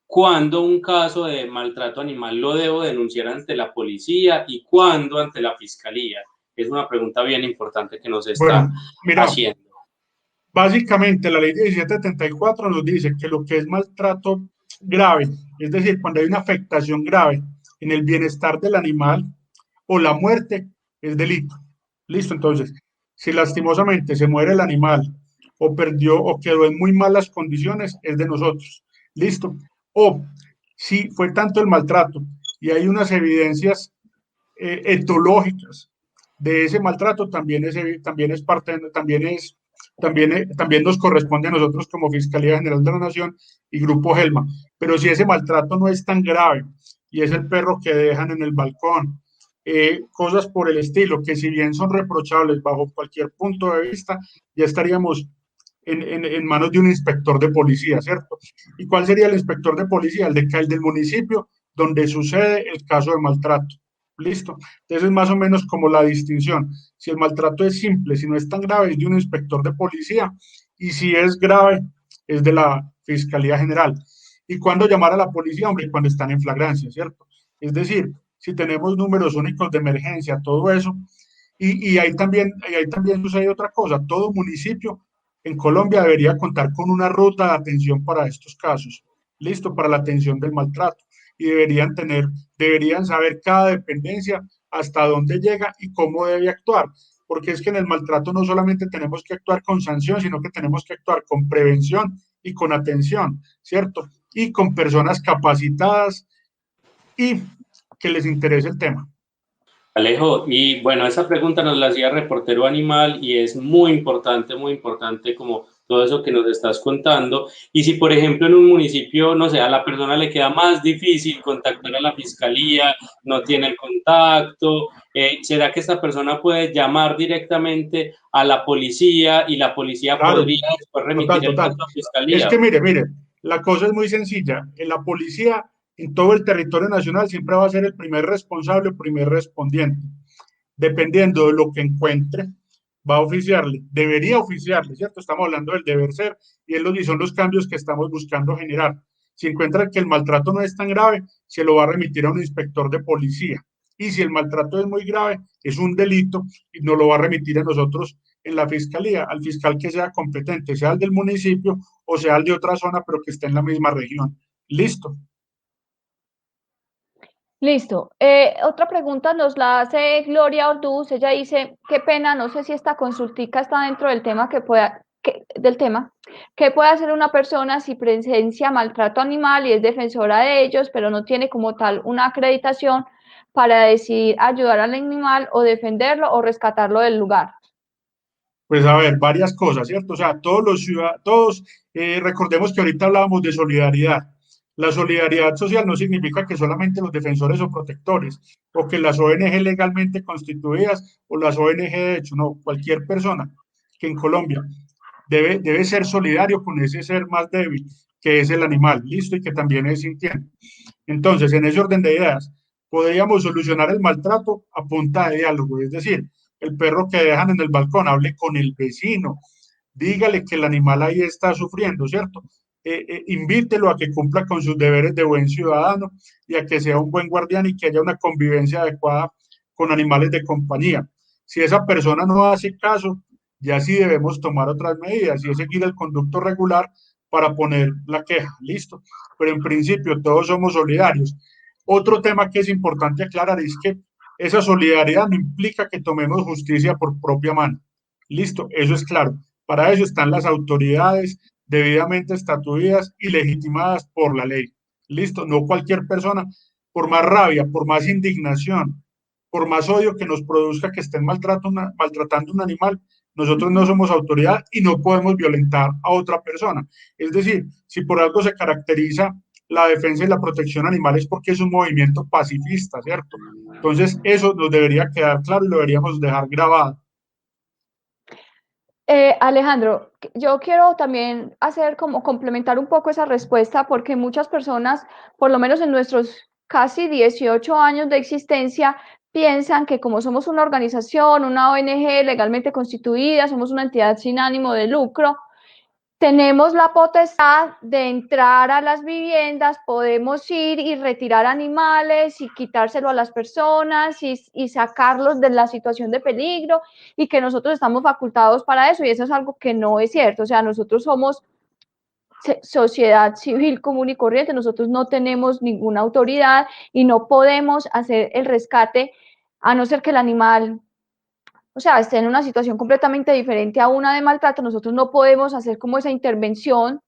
cuándo un caso de maltrato animal lo debo denunciar ante la policía y cuándo ante la fiscalía? Es una pregunta bien importante que nos está Bueno, mira, haciendo. básicamente la ley 1774 nos dice que lo que es maltrato grave, es decir, cuando hay una afectación grave en el bienestar del animal o la muerte, es delito. Listo, entonces, si lastimosamente se muere el animal o perdió o quedó en muy malas condiciones, es de nosotros. Listo. O si fue tanto el maltrato y hay unas evidencias etológicas de ese maltrato, también es parte, también nos corresponde a nosotros como Fiscalía General de la Nación y Grupo Gelma. Pero si ese maltrato no es tan grave y es el perro que dejan en el balcón, cosas por el estilo, que si bien son reprochables bajo cualquier punto de vista, ya estaríamos en manos de un inspector de policía, ¿cierto? ¿Y cuál sería el inspector de policía? El del municipio donde sucede el caso de maltrato. Listo. Entonces es más o menos como la distinción. Si el maltrato es simple, si no es tan grave, es de un inspector de policía, y si es grave, es de la Fiscalía General. ¿Y cuándo llamar a la policía? Hombre, cuando están en flagrancia, ¿cierto? Es decir, si tenemos números únicos de emergencia, todo eso, y ahí también sucede otra cosa, todo municipio en Colombia debería contar con una ruta de atención para estos casos, listo, para la atención del maltrato, y deberían saber cada dependencia hasta dónde llega y cómo debe actuar, porque es que en el maltrato no solamente tenemos que actuar con sanción, sino que tenemos que actuar con prevención y con atención, ¿cierto? Y con personas capacitadas y que les interese el tema. Alejo, y bueno, esa pregunta nos la hacía Reportero Animal y es muy importante como todo eso que nos estás contando. Y si, por ejemplo, en un municipio, no sé, a la persona le queda más difícil contactar a la fiscalía, no tiene el contacto, ¿será que esta persona puede llamar directamente a la policía y la policía Claro, podría después remitir total, el total. caso a Es fiscalía? que mire, la cosa es muy sencilla. En la policía, en todo el territorio nacional, siempre va a ser el primer responsable o primer respondiente. Dependiendo de lo que encuentre, va a oficiarle, debería oficiarle, ¿cierto? Estamos hablando del deber ser y son los cambios que estamos buscando generar. Si encuentra que el maltrato no es tan grave, se lo va a remitir a un inspector de policía. Y si el maltrato es muy grave, es un delito y nos lo va a remitir a nosotros en la fiscalía, al fiscal que sea competente, sea el del municipio o sea el de otra zona, pero que esté en la misma región. Listo. Listo. Otra pregunta nos la hace Gloria Orduz. Ella dice, qué pena, no sé si esta consultica está dentro del tema del tema. ¿Qué puede hacer una persona si presencia maltrato animal y es defensora de ellos, pero no tiene como tal una acreditación para decidir ayudar al animal o defenderlo o rescatarlo del lugar? Pues a ver, varias cosas, ¿cierto? O sea, recordemos que ahorita hablábamos de solidaridad. La solidaridad social no significa que solamente los defensores o protectores, o que las ONG legalmente constituidas o las ONG de hecho, no, cualquier persona que en Colombia debe ser solidario con ese ser más débil, que es el animal, listo, y que también es sintiente. Entonces, en ese orden de ideas, podríamos solucionar el maltrato a punta de diálogo, es decir, el perro que dejan en el balcón, hable con el vecino, dígale que el animal ahí está sufriendo, ¿cierto? Invítelo a que cumpla con sus deberes de buen ciudadano y a que sea un buen guardián y que haya una convivencia adecuada con animales de compañía. Si esa persona no hace caso, ya sí debemos tomar otras medidas y es seguir el conducto regular para poner la queja, listo. Pero en principio todos somos solidarios. Otro tema que es importante aclarar es que esa solidaridad no implica que tomemos justicia por propia mano. Listo, eso es claro. Para eso están las autoridades debidamente estatuidas y legitimadas por la ley. Listo, no cualquier persona, por más rabia, por más indignación, por más odio que nos produzca que estén maltratando un animal, nosotros no somos autoridad y no podemos violentar a otra persona. Es decir, si por algo se caracteriza la defensa y la protección animal es porque es un movimiento pacifista, ¿cierto? Entonces, eso nos debería quedar claro y lo deberíamos dejar grabado. Alejandro, yo quiero también hacer como complementar un poco esa respuesta porque muchas personas, por lo menos en nuestros casi 18 años de existencia, piensan que como somos una organización, una ONG legalmente constituida, somos una entidad sin ánimo de lucro, tenemos la potestad de entrar a las viviendas, podemos ir y retirar animales y quitárselo a las personas y sacarlos de la situación de peligro y que nosotros estamos facultados para eso y eso es algo que no es cierto. O sea, nosotros somos sociedad civil común y corriente, nosotros no tenemos ninguna autoridad y no podemos hacer el rescate a no ser que el animal, o sea, esté en una situación completamente diferente a una de maltrato. Nosotros no podemos hacer como esa intervención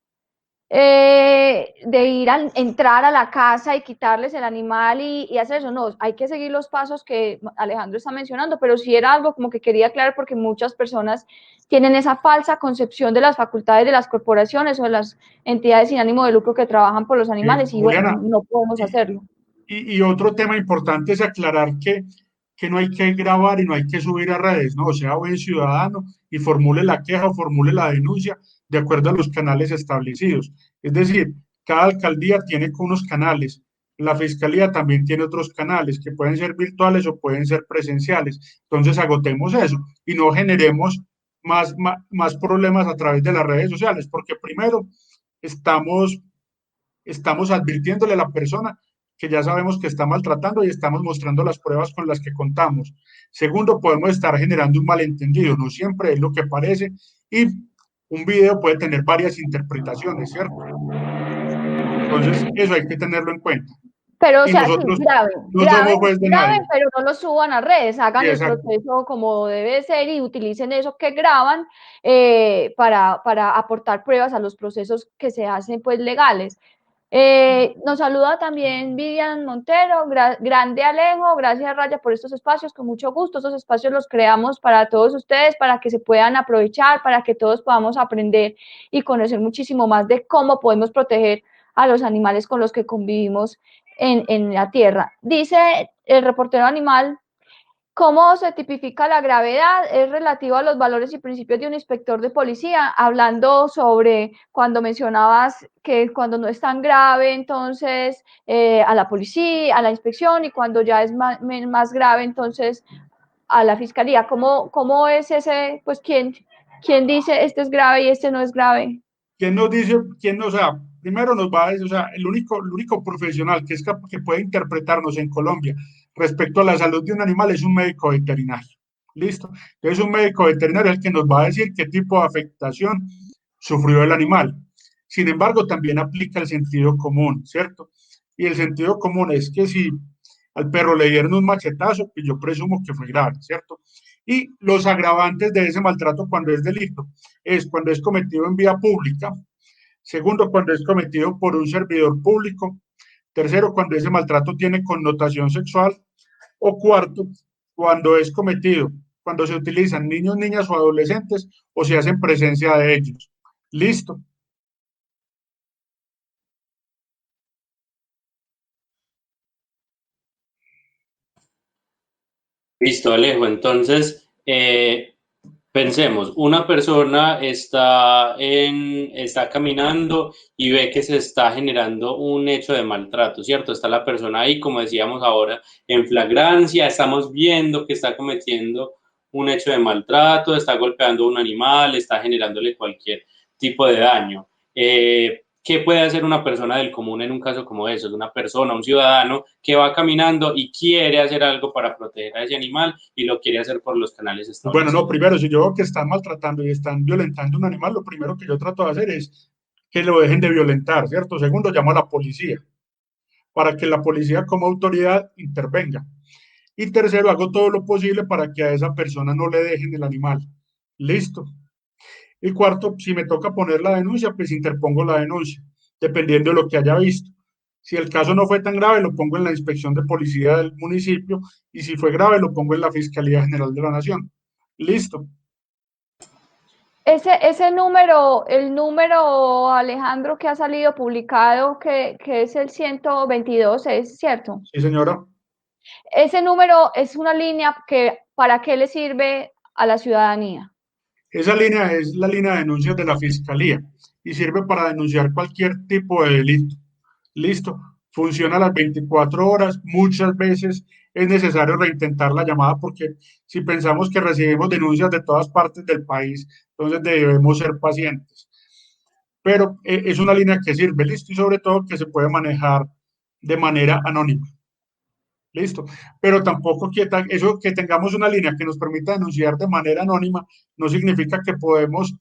de ir a entrar a la casa y quitarles el animal y hacer eso. No, hay que seguir los pasos que Alejandro está mencionando, pero sí era algo como que quería aclarar porque muchas personas tienen esa falsa concepción de las facultades de las corporaciones o de las entidades sin ánimo de lucro que trabajan por los animales y Juliana, bueno, no podemos hacerlo. Y otro tema importante es aclarar que no hay que grabar y no hay que subir a redes, ¿no? O sea, buen ciudadano y formule la queja o formule la denuncia de acuerdo a los canales establecidos. Es decir, cada alcaldía tiene unos canales, la fiscalía también tiene otros canales que pueden ser virtuales o pueden ser presenciales. Entonces, agotemos eso y no generemos más problemas a través de las redes sociales, porque primero estamos advirtiéndole a la persona que ya sabemos que está maltratando y estamos mostrando las pruebas con las que contamos. Segundo, podemos estar generando un malentendido, no siempre es lo que parece y un video puede tener varias interpretaciones, ¿cierto? Entonces, eso hay que tenerlo en cuenta. Pero, o Y sea, sí, nosotros graben, no somos juez de nadie. pero no lo suban a redes, hagan Sí, el exacto. proceso como debe ser y utilicen eso que graban para aportar pruebas a los procesos que se hacen, pues, legales. Nos saluda también Vivian Montero, grande Alejo, gracias Raya por estos espacios, con mucho gusto, estos espacios los creamos para todos ustedes, para que se puedan aprovechar, para que todos podamos aprender y conocer muchísimo más de cómo podemos proteger a los animales con los que convivimos en la tierra. Dice el reportero animal, ¿cómo se tipifica la gravedad? Es relativo a los valores y principios de un inspector de policía, hablando sobre cuando mencionabas que cuando no es tan grave, entonces a la policía, a la inspección, y cuando ya es más grave, entonces a la fiscalía. ¿Cómo es ese, pues, quién dice este es grave y este no es grave? ¿Quién nos dice, o sea, primero nos va a decir, o sea, el único profesional que puede interpretarnos en Colombia respecto a la salud de un animal es un médico veterinario. ¿Listo? Entonces, un médico veterinario es el que nos va a decir qué tipo de afectación sufrió el animal. Sin embargo, también aplica el sentido común, ¿cierto? Y el sentido común es que si al perro le dieron un machetazo, pues yo presumo que fue grave, ¿cierto? Y los agravantes de ese maltrato cuando es delito es cuando es cometido en vía pública. Segundo, cuando es cometido por un servidor público. Tercero, cuando ese maltrato tiene connotación sexual. O cuarto, cuando se utilizan niños, niñas o adolescentes o se hace en presencia de ellos. Listo. Listo, Alejo. Entonces, pensemos, una persona está caminando y ve que se está generando un hecho de maltrato, ¿cierto? Está la persona ahí, como decíamos ahora, en flagrancia, estamos viendo que está cometiendo un hecho de maltrato, está golpeando a un animal, está generándole cualquier tipo de daño. ¿Qué puede hacer una persona del común en un caso como eso? Es una persona, un ciudadano que va caminando y quiere hacer algo para proteger a ese animal y lo quiere hacer por los canales Bueno, no, establecidos. primero, si yo veo que están maltratando y están violentando a un animal, lo primero que yo trato de hacer es que lo dejen de violentar, ¿cierto? Segundo, llamo a la policía para que la policía como autoridad intervenga. Y tercero, hago todo lo posible para que a esa persona no le dejen el animal. Listo. Y cuarto, si me toca poner la denuncia, pues interpongo la denuncia, dependiendo de lo que haya visto. Si el caso no fue tan grave, lo pongo en la inspección de policía del municipio y si fue grave, lo pongo en la Fiscalía General de la Nación. Listo. Ese número, el número, Alejandro, que ha salido publicado, que es el 122, ¿es cierto? Sí, señora. Ese número es una línea que, ¿para qué le sirve a la ciudadanía? Esa línea es la línea de denuncias de la Fiscalía y sirve para denunciar cualquier tipo de delito. Listo. Funciona a las 24 horas. Muchas veces es necesario reintentar la llamada porque si pensamos que recibimos denuncias de todas partes del país, entonces debemos ser pacientes. Pero es una línea que sirve, listo, y sobre todo que se puede manejar de manera anónima. Listo. Pero tampoco eso que tengamos una línea que nos permita denunciar de manera anónima no significa que podemos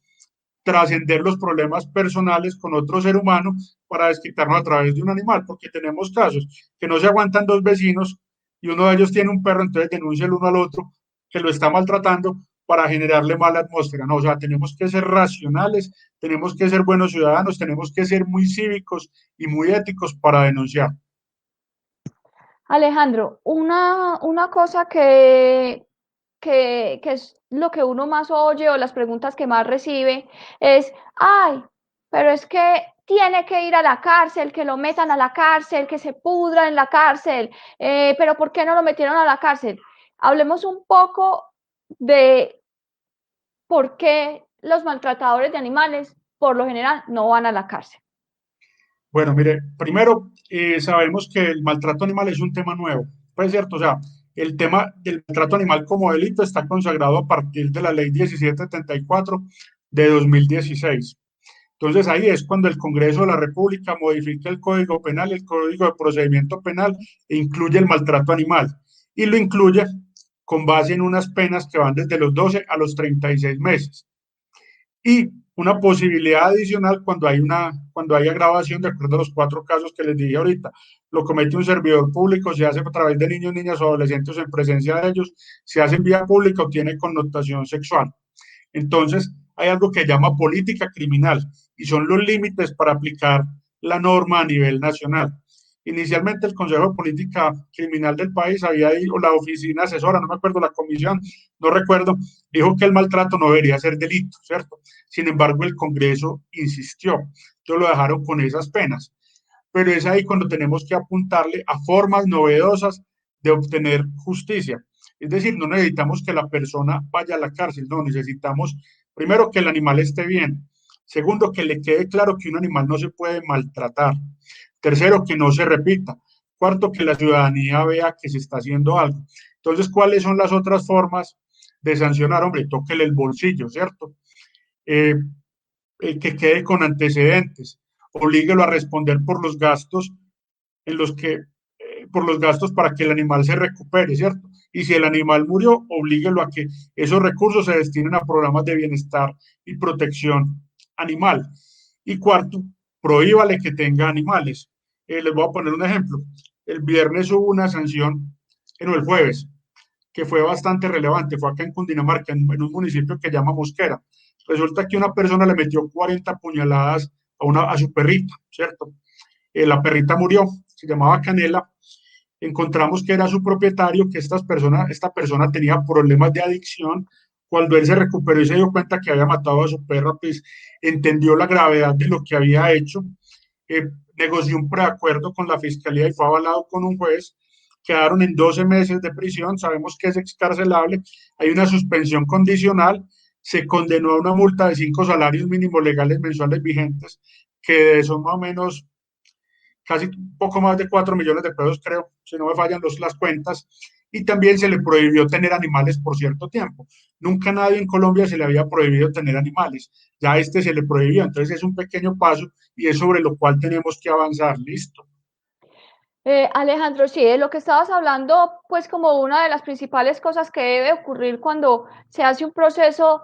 trascender los problemas personales con otro ser humano para desquitarnos a través de un animal, porque tenemos casos que no se aguantan dos vecinos y uno de ellos tiene un perro, entonces denuncia el uno al otro que lo está maltratando para generarle mala atmósfera. No, o sea, tenemos que ser racionales, tenemos que ser buenos ciudadanos, tenemos que ser muy cívicos y muy éticos para denunciar. Alejandro, una cosa que es lo que uno más oye o las preguntas que más recibe es, ay, pero es que tiene que ir a la cárcel, que lo metan a la cárcel, que se pudra en la cárcel, pero ¿por qué no lo metieron a la cárcel? Hablemos un poco de por qué los maltratadores de animales, por lo general, no van a la cárcel. Bueno, mire, primero sabemos que el maltrato animal es un tema nuevo, pues cierto, o sea, el tema del maltrato animal como delito está consagrado a partir de la ley 1774 de 2016. Entonces ahí es cuando el Congreso de la República modifica el Código Penal, el Código de Procedimiento Penal e incluye el maltrato animal y lo incluye con base en unas penas que van desde los 12 a los 36 meses y una posibilidad adicional cuando hay agravación, de acuerdo a los cuatro casos que les dije ahorita. Lo comete un servidor público, se hace a través de niños, niñas o adolescentes en presencia de ellos, se hace en vía pública o tiene connotación sexual. Entonces, hay algo que llama política criminal y son los límites para aplicar la norma a nivel nacional. Inicialmente el Consejo de Política Criminal del país había o la oficina asesora, no me acuerdo, la comisión, no recuerdo, dijo que el maltrato no debería ser delito, ¿cierto? Sin embargo, el Congreso insistió, entonces lo dejaron con esas penas. Pero es ahí cuando tenemos que apuntarle a formas novedosas de obtener justicia. Es decir, no necesitamos que la persona vaya a la cárcel, no, necesitamos primero que el animal esté bien, segundo que le quede claro que un animal no se puede maltratar, tercero que no se repita, cuarto que la ciudadanía vea que se está haciendo algo. Entonces, ¿cuáles son las otras formas de sancionar? Hombre, tóquele el bolsillo, ¿cierto? Eh, que quede con antecedentes, oblíguelo a responder por los gastos en los que por los gastos para que el animal se recupere, ¿cierto? Y si el animal murió, oblíguelo a que esos recursos se destinen a programas de bienestar y protección animal. Y cuarto, prohíbale que tenga animales. Les voy a poner un ejemplo. El viernes hubo una sanción, no, el jueves, que fue bastante relevante, fue acá en Cundinamarca, en un municipio que llama Mosquera. Resulta que una persona le metió 40 puñaladas a su perrita, ¿cierto? La perrita murió, se llamaba Canela, encontramos que era su propietario, que esta persona tenía problemas de adicción. Cuando él se recuperó y se dio cuenta que había matado a su perra, pues entendió la gravedad de lo que había hecho, negoció un preacuerdo con la fiscalía y fue avalado con un juez. Quedaron en 12 meses de prisión, sabemos que es excarcelable, hay una suspensión condicional, se condenó a una multa de 5 salarios mínimos legales mensuales vigentes, que son más o menos casi un poco más de 4 millones de pesos, creo, si no me fallan las cuentas, y también se le prohibió tener animales por cierto tiempo. Nunca a nadie en Colombia se le había prohibido tener animales, ya a este se le prohibió, entonces es un pequeño paso y es sobre lo cual tenemos que avanzar, listo. Alejandro, sí, de lo que estabas hablando, pues como una de las principales cosas que debe ocurrir cuando se hace un proceso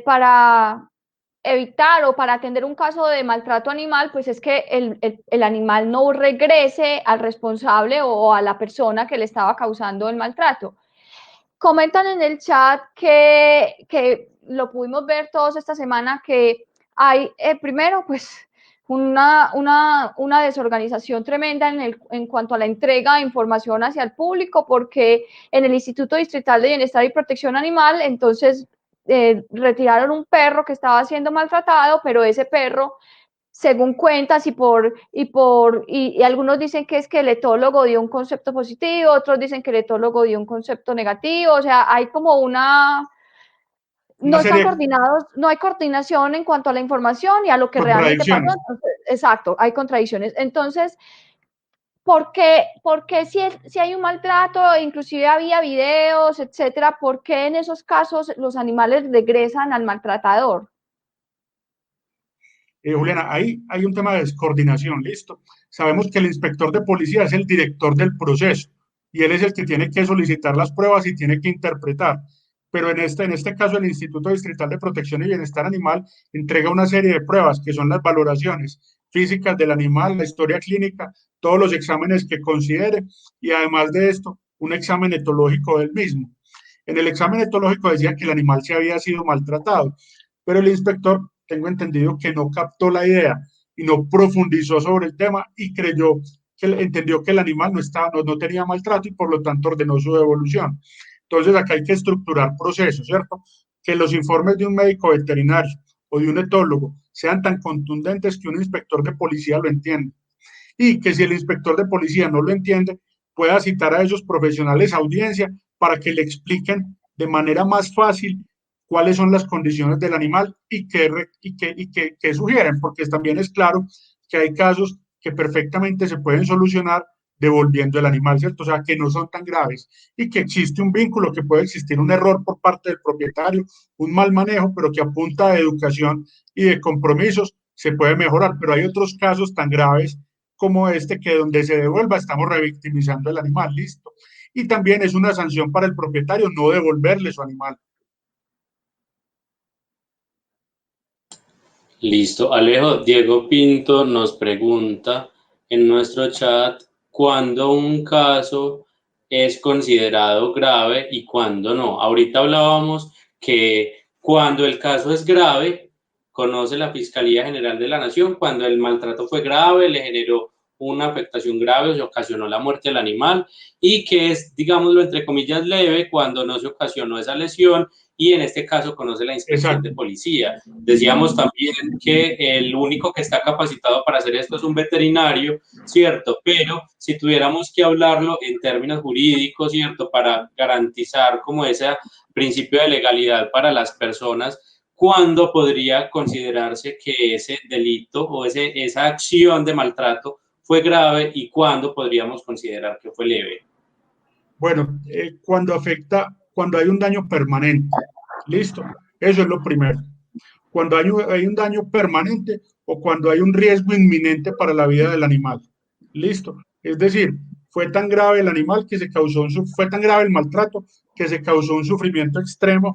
para evitar o para atender un caso de maltrato animal, pues es que el animal no regrese al responsable o a la persona que le estaba causando el maltrato. Comentan en el chat que lo pudimos ver todos esta semana, que hay, primero, pues una desorganización tremenda en cuanto a la entrega de información hacia el público, porque en el Instituto Distrital de Bienestar y Protección Animal, entonces retiraron un perro que estaba siendo maltratado, pero ese perro, según cuentas y algunos dicen que es que el etólogo dio un concepto positivo, otros dicen que el etólogo dio un concepto negativo, o sea, hay como no están coordinados, no hay coordinación en cuanto a la información y a lo que realmente pasó. Entonces, exacto, hay contradicciones. Entonces, ¿por qué si hay un maltrato, inclusive había videos, etcétera, por qué en esos casos los animales regresan al maltratador? Juliana, ahí hay un tema de descoordinación, listo. Sabemos que el inspector de policía es el director del proceso y él es el que tiene que solicitar las pruebas y tiene que interpretar. Pero en este caso, el Instituto Distrital de Protección y Bienestar Animal entrega una serie de pruebas que son las valoraciones físicas del animal, la historia clínica, todos los exámenes que considere y además de esto, un examen etológico del mismo. En el examen etológico decía que el animal se había sido maltratado, pero el inspector, tengo entendido que no captó la idea y no profundizó sobre el tema y entendió que el animal no tenía maltrato y por lo tanto ordenó su devolución. Entonces acá hay que estructurar procesos, ¿cierto? Que los informes de un médico veterinario o de un etólogo sean tan contundentes que un inspector de policía lo entienda. Y que si el inspector de policía no lo entiende, pueda citar a esos profesionales a audiencia para que le expliquen de manera más fácil cuáles son las condiciones del animal y qué sugieren, porque también es claro que hay casos que perfectamente se pueden solucionar devolviendo el animal, ¿cierto? O sea, que no son tan graves y que existe un vínculo, que puede existir un error por parte del propietario, un mal manejo, pero que a punta de educación y de compromisos se puede mejorar. Pero hay otros casos tan graves como este, que donde se devuelva estamos revictimizando el animal, listo. Y también es una sanción para el propietario no devolverle su animal. Listo. Alejo, Diego Pinto nos pregunta en nuestro chat cuándo un caso es considerado grave y cuándo no. Ahorita hablábamos que cuando el caso es grave, conoce la Fiscalía General de la Nación, cuando el maltrato fue grave, le generó una afectación grave o se ocasionó la muerte del animal, y que es, digámoslo, entre comillas, leve cuando no se ocasionó esa lesión, y en este caso conoce la inspección de policía. Decíamos también que el único que está capacitado para hacer esto es un veterinario, ¿cierto? Pero si tuviéramos que hablarlo en términos jurídicos, ¿cierto? Para garantizar como ese principio de legalidad para las personas, ¿cuándo podría considerarse que ese delito o esa acción de maltrato fue grave y cuándo podríamos considerar que fue leve? Bueno, cuando hay un daño permanente, listo, eso es lo primero. Cuando hay un daño permanente o cuando hay un riesgo inminente para la vida del animal, listo. Es decir, fue tan grave el animal que fue tan grave el maltrato que se causó un sufrimiento extremo,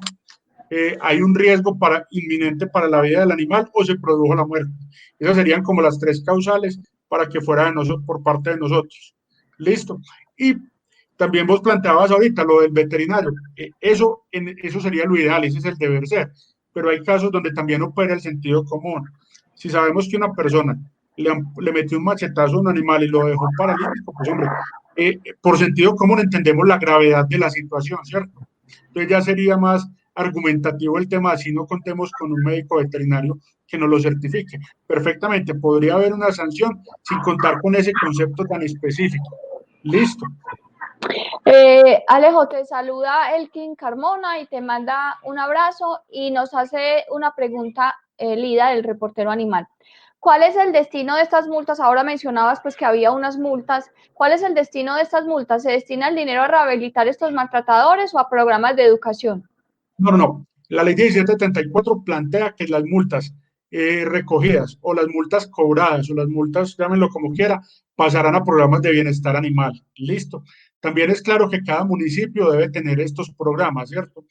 hay un riesgo inminente para la vida del animal o se produjo la muerte. Esas serían como las tres causales para que fuera por parte de nosotros. Listo. Y también vos planteabas ahorita lo del veterinario. Eso sería lo ideal, ese es el deber ser. Pero hay casos donde también opera el sentido común. Si sabemos que una persona le metió un machetazo a un animal y lo dejó paralítico, pues hombre, por sentido común entendemos la gravedad de la situación, ¿cierto? Entonces ya sería más argumentativo el tema, así no contemos con un médico veterinario que nos lo certifique. Perfectamente, podría haber una sanción sin contar con ese concepto tan específico. Listo. Alejo, te saluda Elkin Carmona y te manda un abrazo y nos hace una pregunta Lida del reportero animal. ¿Cuál es el destino de estas multas? Ahora mencionabas pues que había unas multas. ¿Cuál es el destino de estas multas? ¿Se destina el dinero a rehabilitar estos maltratadores o a programas de educación? No. La ley 1774 plantea que las multas recogidas o las multas cobradas o las multas, llámenlo como quiera, pasarán a programas de bienestar animal. Listo. También es claro que cada municipio debe tener estos programas, ¿cierto?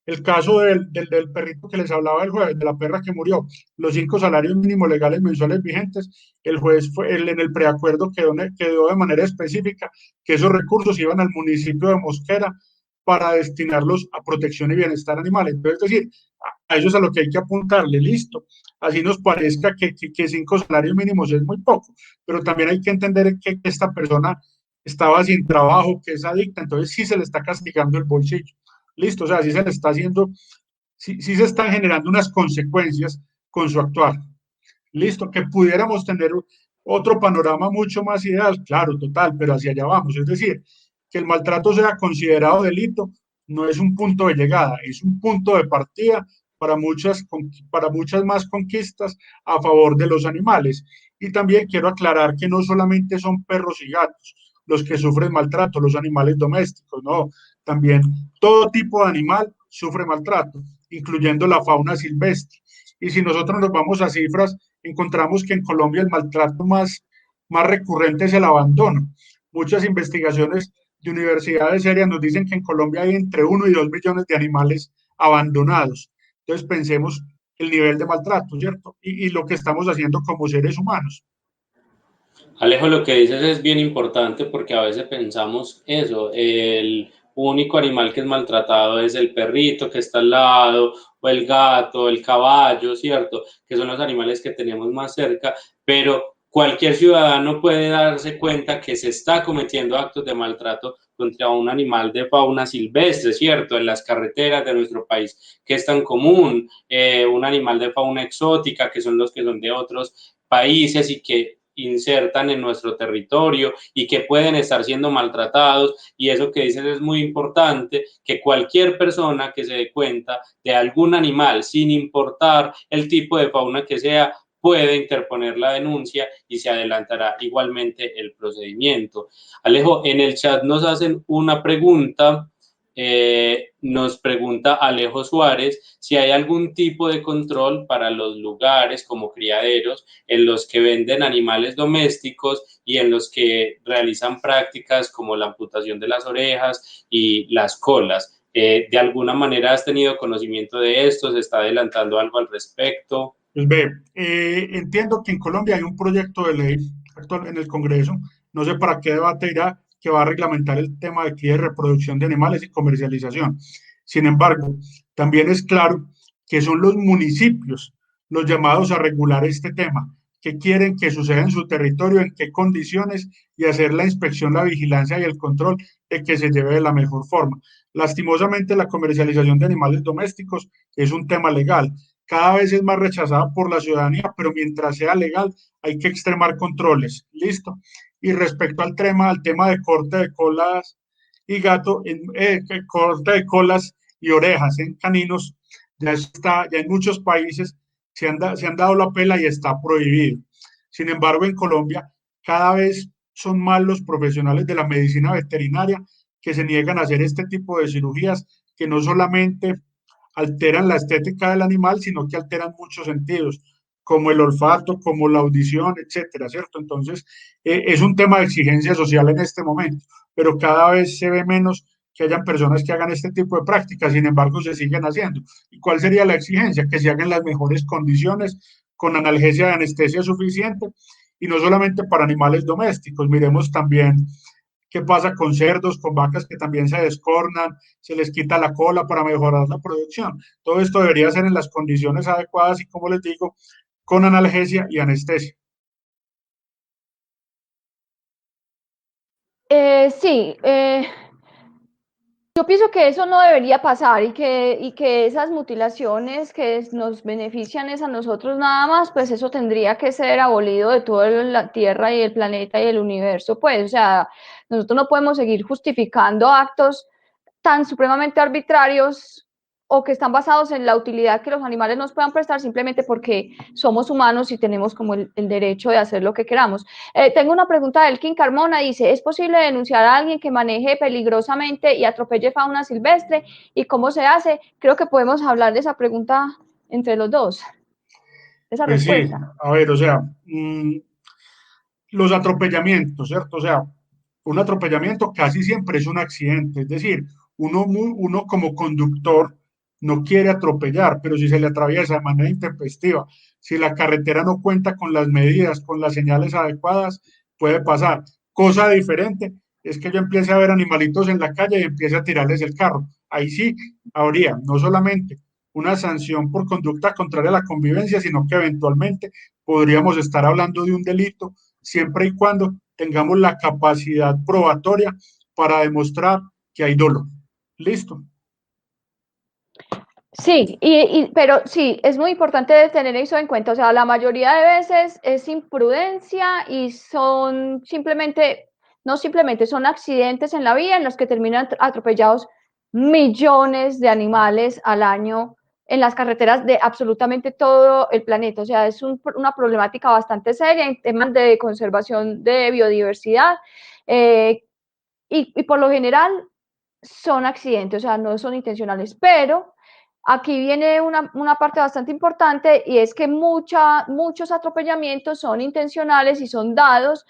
El caso del perrito que les hablaba el jueves, de la perra que murió, los 5 salarios mínimos legales mensuales vigentes, el juez en el preacuerdo quedó de manera específica que esos recursos iban al municipio de Mosquera para destinarlos a protección y bienestar animal. Entonces, es decir, a eso es a lo que hay que apuntarle, listo. Así nos parezca que 5 salarios mínimos es muy poco, pero también hay que entender que esta persona estaba sin trabajo, que es adicta, entonces sí se le está castigando el bolsillo. Listo, o sea, sí se le está haciendo, sí se están generando unas consecuencias con su actuar. Listo, que pudiéramos tener otro panorama mucho más ideal, claro, total, pero hacia allá vamos. Es decir, que el maltrato sea considerado delito no es un punto de llegada, es un punto de partida para muchas más conquistas a favor de los animales. Y también quiero aclarar que no solamente son perros y gatos los que sufren maltrato, los animales domésticos, no, también todo tipo de animal sufre maltrato, incluyendo la fauna silvestre. Y si nosotros nos vamos a cifras, encontramos que en Colombia el maltrato más recurrente es el abandono. Muchas investigaciones de universidades serias nos dicen que en Colombia hay entre 1 y 2 millones de animales abandonados. Entonces pensemos el nivel de maltrato, ¿cierto? Y lo que estamos haciendo como seres humanos. Alejo, lo que dices es bien importante porque a veces pensamos eso, el único animal que es maltratado es el perrito que está al lado, o el gato, el caballo, ¿cierto? Que son los animales que tenemos más cerca, pero cualquier ciudadano puede darse cuenta que se está cometiendo actos de maltrato contra un animal de fauna silvestre, ¿cierto? En las carreteras de nuestro país, que es tan común, un animal de fauna exótica, que son los que son de otros países y que insertan en nuestro territorio y que pueden estar siendo maltratados, y eso que dices es muy importante, que cualquier persona que se dé cuenta de algún animal, sin importar el tipo de fauna que sea, puede interponer la denuncia y se adelantará igualmente el procedimiento. Alejo, en el chat nos hacen una pregunta. Nos pregunta Alejo Suárez si hay algún tipo de control para los lugares como criaderos en los que venden animales domésticos y en los que realizan prácticas como la amputación de las orejas y las colas. ¿De alguna manera has tenido conocimiento de esto? ¿Se está adelantando algo al respecto? Pues ve, entiendo que en Colombia hay un proyecto de ley actual en el Congreso, no sé para qué debate irá, que va a reglamentar el tema de cría y reproducción de animales y comercialización. Sin embargo, también es claro que son los municipios los llamados a regular este tema, qué quieren que suceda en su territorio, en qué condiciones y hacer la inspección, la vigilancia y el control de que se lleve de la mejor forma. Lastimosamente, la comercialización de animales domésticos es un tema legal, cada vez es más rechazada por la ciudadanía, pero mientras sea legal hay que extremar controles. Listo. Y respecto al tema de corte de colas y gato, corte de colas y orejas en caninos, ya en muchos países se han dado la pela y está prohibido. Sin embargo, en Colombia cada vez son más los profesionales de la medicina veterinaria que se niegan a hacer este tipo de cirugías que no solamente alteran la estética del animal, sino que alteran muchos sentidos, como el olfato, como la audición, etcétera, ¿cierto? Entonces, es un tema de exigencia social en este momento, pero cada vez se ve menos que hayan personas que hagan este tipo de prácticas, sin embargo, se siguen haciendo. ¿Y cuál sería la exigencia? Que se hagan en las mejores condiciones, con analgesia de anestesia suficiente, y no solamente para animales domésticos, miremos también qué pasa con cerdos, con vacas que también se descornan, se les quita la cola para mejorar la producción. Todo esto debería ser en las condiciones adecuadas y, como les digo, con analgesia y anestesia. Sí, yo pienso que eso no debería pasar y que esas mutilaciones que nos benefician es a nosotros nada más, pues eso tendría que ser abolido de toda la Tierra y el planeta y el universo, pues, o sea, nosotros no podemos seguir justificando actos tan supremamente arbitrarios o que están basados en la utilidad que los animales nos puedan prestar simplemente porque somos humanos y tenemos como el derecho de hacer lo que queramos. Tengo una pregunta de Elkin Carmona, dice, ¿es posible denunciar a alguien que maneje peligrosamente y atropelle fauna silvestre? ¿Y cómo se hace? Creo que podemos hablar de esa pregunta entre los dos, esa Pues sí, respuesta. a ver, o sea, los atropellamientos, ¿cierto? O sea, un atropellamiento casi siempre es un accidente, es decir, uno como conductor no quiere atropellar, pero si se le atraviesa de manera intempestiva, si la carretera no cuenta con las medidas, con las señales adecuadas, puede pasar. Cosa diferente es que yo empiece a ver animalitos en la calle y empiece a tirarles el carro. Ahí sí habría no solamente una sanción por conducta contraria a la convivencia, sino que eventualmente podríamos estar hablando de un delito siempre y cuando tengamos la capacidad probatoria para demostrar que hay dolo. Listo. Sí, pero sí, es muy importante tener eso en cuenta. O sea, la mayoría de veces es imprudencia y son simplemente, no simplemente, son accidentes en la vía en los que terminan atropellados millones de animales al año en las carreteras de absolutamente todo el planeta. O sea, es una problemática bastante seria en temas de conservación de biodiversidad y por lo general son accidentes, o sea, no son intencionales, pero aquí viene una parte bastante importante y es que muchos atropellamientos son intencionales y son dados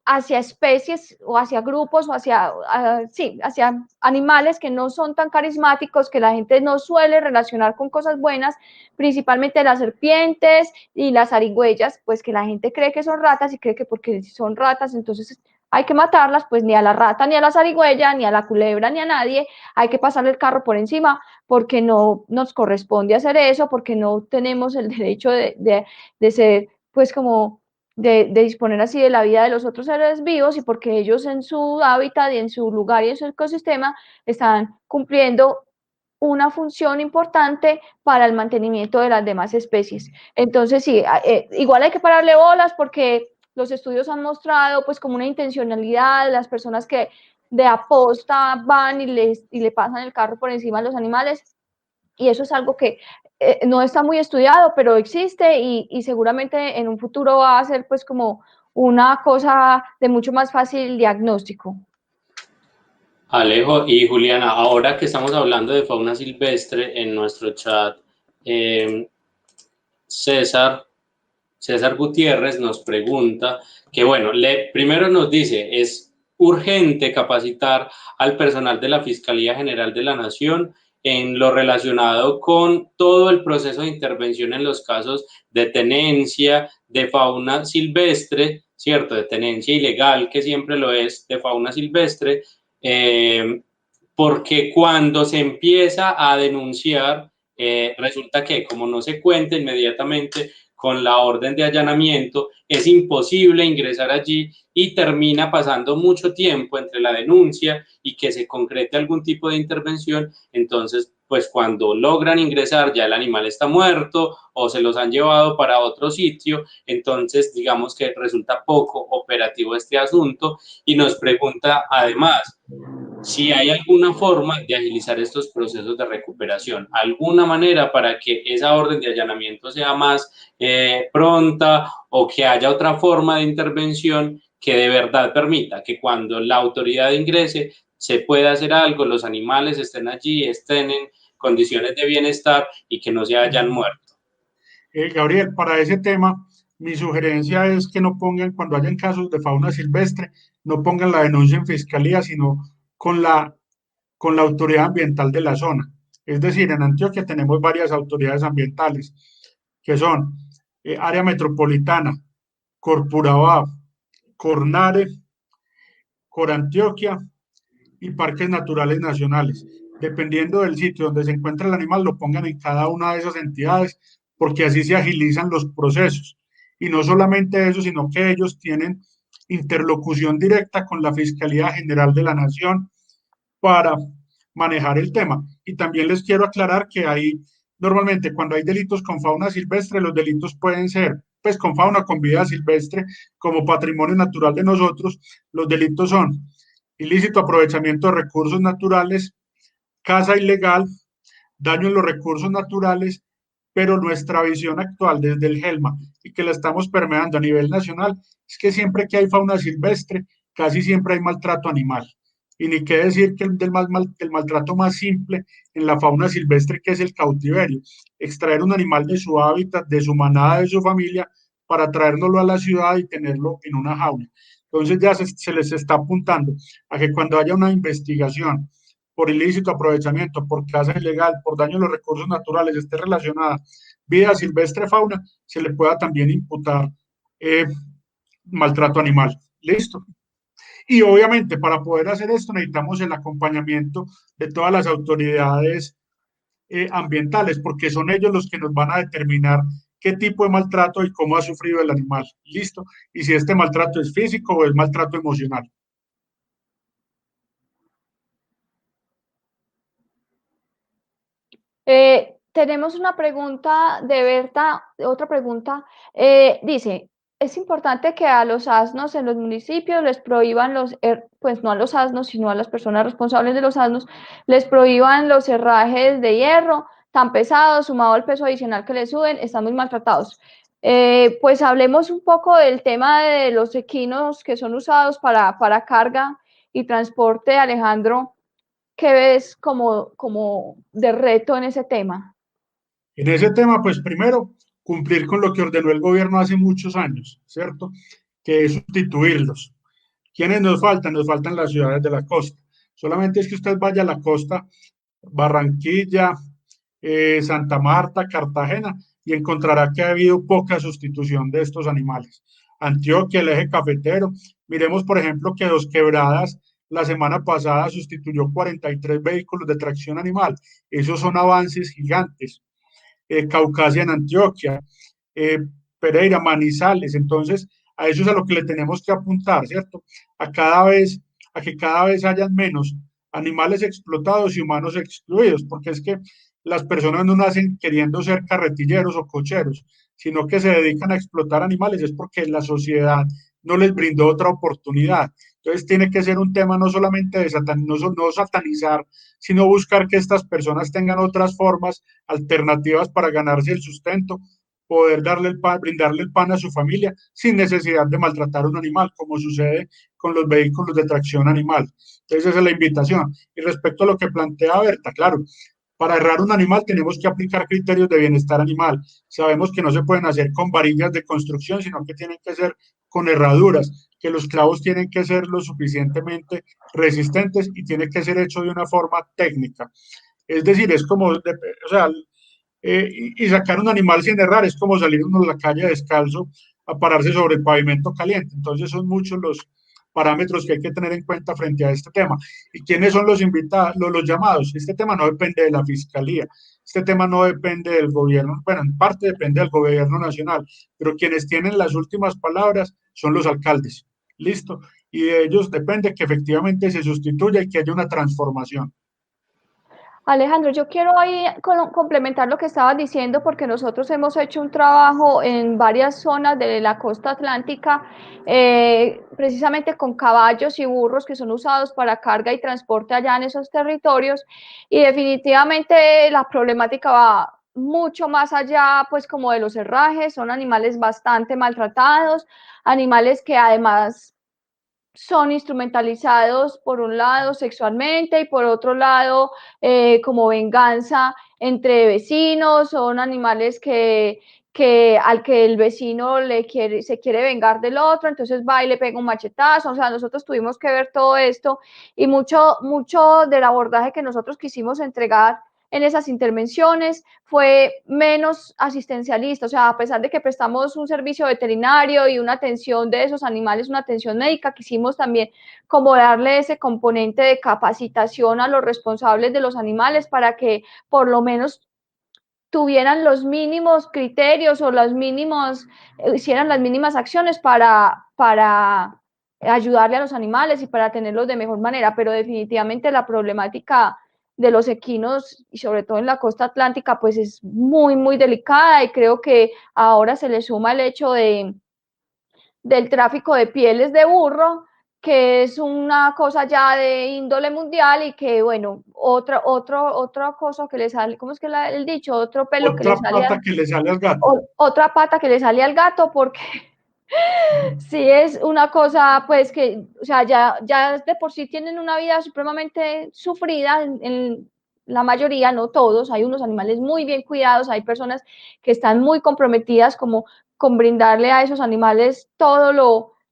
hacia especies o hacia grupos o sí, hacia animales que no son tan carismáticos, que la gente no suele relacionar con cosas buenas, principalmente las serpientes y las zarigüeyas, pues que la gente cree que son ratas y cree que porque son ratas, entonces hay que matarlas, pues ni a la rata, ni a la zarigüeya, ni a la culebra, ni a nadie, hay que pasarle el carro por encima porque no nos corresponde hacer eso, porque no tenemos el derecho de ser, pues como de disponer así de la vida de los otros seres vivos y porque ellos en su hábitat y en su lugar y en su ecosistema están cumpliendo una función importante para el mantenimiento de las demás especies. Entonces, sí, igual hay que pararle bolas porque los estudios han mostrado pues como una intencionalidad, las personas que de aposta van y le pasan el carro por encima de los animales y eso es algo que no está muy estudiado, pero existe y seguramente en un futuro va a ser pues como una cosa de mucho más fácil diagnóstico. Alejo y Juliana, ahora que estamos hablando de fauna silvestre en nuestro chat, eh, César, César Gutiérrez nos pregunta que, bueno, primero nos dice, es urgente capacitar al personal de la Fiscalía General de la Nación en lo relacionado con todo el proceso de intervención en los casos de tenencia de fauna silvestre, ¿cierto? De tenencia ilegal, que siempre lo es, de fauna silvestre, porque cuando se empieza a denunciar, resulta que como no se cuenta inmediatamente con la orden de allanamiento, es imposible ingresar allí y termina pasando mucho tiempo entre la denuncia y que se concrete algún tipo de intervención. Entonces, pues cuando logran ingresar ya el animal está muerto o se los han llevado para otro sitio, entonces digamos que resulta poco operativo este asunto y nos pregunta además si hay alguna forma de agilizar estos procesos de recuperación, alguna manera para que esa orden de allanamiento sea más pronta o que haya otra forma de intervención que de verdad permita que cuando la autoridad ingrese se pueda hacer algo, los animales estén allí, estén en condiciones de bienestar y que no se hayan muerto. Gabriel, para ese tema, mi sugerencia es que no pongan, cuando hayan casos de fauna silvestre, no pongan la denuncia en fiscalía, sino con con la autoridad ambiental de la zona. Es decir, en Antioquia tenemos varias autoridades ambientales, que son Área Metropolitana, Corpuravá, Cornare, Corantioquia y Parques Naturales Nacionales. Dependiendo del sitio donde se encuentra el animal, lo pongan en cada una de esas entidades, porque así se agilizan los procesos. Y no solamente eso, sino que ellos tienen interlocución directa con la Fiscalía General de la Nación para manejar el tema. Y también les quiero aclarar que normalmente cuando hay delitos con fauna silvestre, los delitos pueden ser, pues con fauna, con vida silvestre, como patrimonio natural de nosotros, los delitos son ilícito aprovechamiento de recursos naturales, caza ilegal, daño en los recursos naturales, pero nuestra visión actual desde el GELMA y que la estamos permeando a nivel nacional es que siempre que hay fauna silvestre, casi siempre hay maltrato animal. Y ni qué decir que el maltrato más simple en la fauna silvestre, que es el cautiverio, extraer un animal de su hábitat, de su manada, de su familia, para traérnoslo a la ciudad y tenerlo en una jaula. Entonces ya se les está apuntando a que cuando haya una investigación por ilícito aprovechamiento, por caza ilegal, por daño a los recursos naturales, esté relacionada vida silvestre, fauna, se le pueda también imputar maltrato animal. Listo. Y obviamente para poder hacer esto necesitamos el acompañamiento de todas las autoridades ambientales, porque son ellos los que nos van a determinar qué tipo de maltrato y cómo ha sufrido el animal. Listo. Y si este maltrato es físico o es maltrato emocional. Tenemos una pregunta de Berta, otra pregunta. Dice, es importante que a los asnos en los municipios les prohíban pues no a los asnos, sino a las personas responsables de los asnos, les prohíban los herrajes de hierro tan pesados, sumado al peso adicional que les suben, están muy maltratados. Pues hablemos un poco del tema de los equinos que son usados para carga y transporte, Alejandro. ¿Qué ves como de reto en ese tema? En ese tema, pues primero, cumplir con lo que ordenó el gobierno hace muchos años, ¿cierto? Que es sustituirlos. ¿Quiénes nos faltan? Nos faltan las ciudades de la costa. Solamente es que usted vaya a la costa, Barranquilla, Santa Marta, Cartagena, y encontrará que ha habido poca sustitución de estos animales. Antioquia, el eje cafetero. Miremos, por ejemplo, que Dos Quebradas la semana pasada sustituyó 43 vehículos de tracción animal. Esos son avances gigantes. Caucasia en Antioquia, eh, Pereira, Manizales. Entonces, a eso es a lo que le tenemos que apuntar, ¿cierto? A que cada vez hayan menos animales explotados y humanos excluidos, porque es que las personas no nacen queriendo ser carretilleros o cocheros, sino que se dedican a explotar animales, es porque la sociedad no les brindó otra oportunidad. Entonces tiene que ser un tema no solamente de no satanizar, sino buscar que estas personas tengan otras formas alternativas para ganarse el sustento, poder darle el pan, brindarle el pan a su familia sin necesidad de maltratar a un animal, como sucede con los vehículos de tracción animal. Entonces esa es la invitación. Y respecto a lo que plantea Berta, claro, para errar un animal tenemos que aplicar criterios de bienestar animal. Sabemos que no se pueden hacer con varillas de construcción, sino que tienen que ser con herraduras, que los clavos tienen que ser lo suficientemente resistentes y tiene que ser hecho de una forma técnica. Es decir, es como, o sea, y sacar un animal sin errar es como salir uno a la calle descalzo a pararse sobre el pavimento caliente. Entonces son muchos los parámetros que hay que tener en cuenta frente a este tema. ¿Y quiénes son los invitados, los llamados? Este tema no depende de la fiscalía, este tema no depende del gobierno, bueno, en parte depende del gobierno nacional, pero quienes tienen las últimas palabras son los alcaldes. Listo. Y de ellos depende que efectivamente se sustituya y que haya una transformación. Alejandro, yo quiero ahí complementar lo que estabas diciendo porque nosotros hemos hecho un trabajo en varias zonas de la costa atlántica, precisamente con caballos y burros que son usados para carga y transporte allá en esos territorios, y definitivamente la problemática va mucho más allá, pues como de los herrajes. Son animales bastante maltratados, animales que además son instrumentalizados por un lado sexualmente y por otro lado como venganza entre vecinos. Son animales al que el vecino se quiere vengar del otro, entonces va y le pega un machetazo. O sea, nosotros tuvimos que ver todo esto, y mucho del abordaje que nosotros quisimos entregar en esas intervenciones fue menos asistencialista. O sea, a pesar de que prestamos un servicio veterinario y una atención de esos animales, una atención médica, quisimos también como darle ese componente de capacitación a los responsables de los animales para que por lo menos tuvieran los mínimos criterios o hicieran las mínimas acciones para ayudarle a los animales y para tenerlos de mejor manera, pero definitivamente la problemática de los equinos y sobre todo en la costa atlántica pues es muy, muy delicada y creo que ahora se le suma el hecho del tráfico de pieles de burro, que es una cosa ya de índole mundial y que, bueno, otra cosa que le sale, ¿cómo es que el dicho? Otro pelo que le Otra sale pata que le sale al gato. otra pata que le sale al gato, porque sí es una cosa, pues que, o sea, ya de por sí tienen una vida supremamente sufrida, en la mayoría, no todos, hay unos animales muy bien cuidados, hay personas que están muy comprometidas como con brindarle a esos animales todo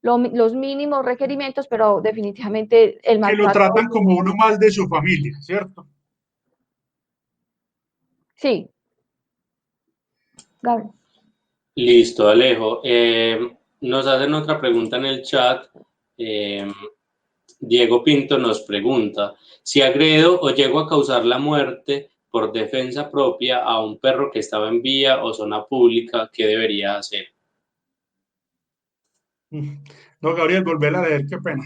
los mínimos requerimientos, pero definitivamente el Que lo maltrato, tratan como uno más de su familia, ¿cierto? sí, Gabriel. Listo, Alejo. Nos hacen otra pregunta en el chat. Diego Pinto nos pregunta, si agredo o llego a causar la muerte por defensa propia a un perro que estaba en vía o zona pública, ¿qué debería hacer? No, Gabriel, volver a leer, qué pena.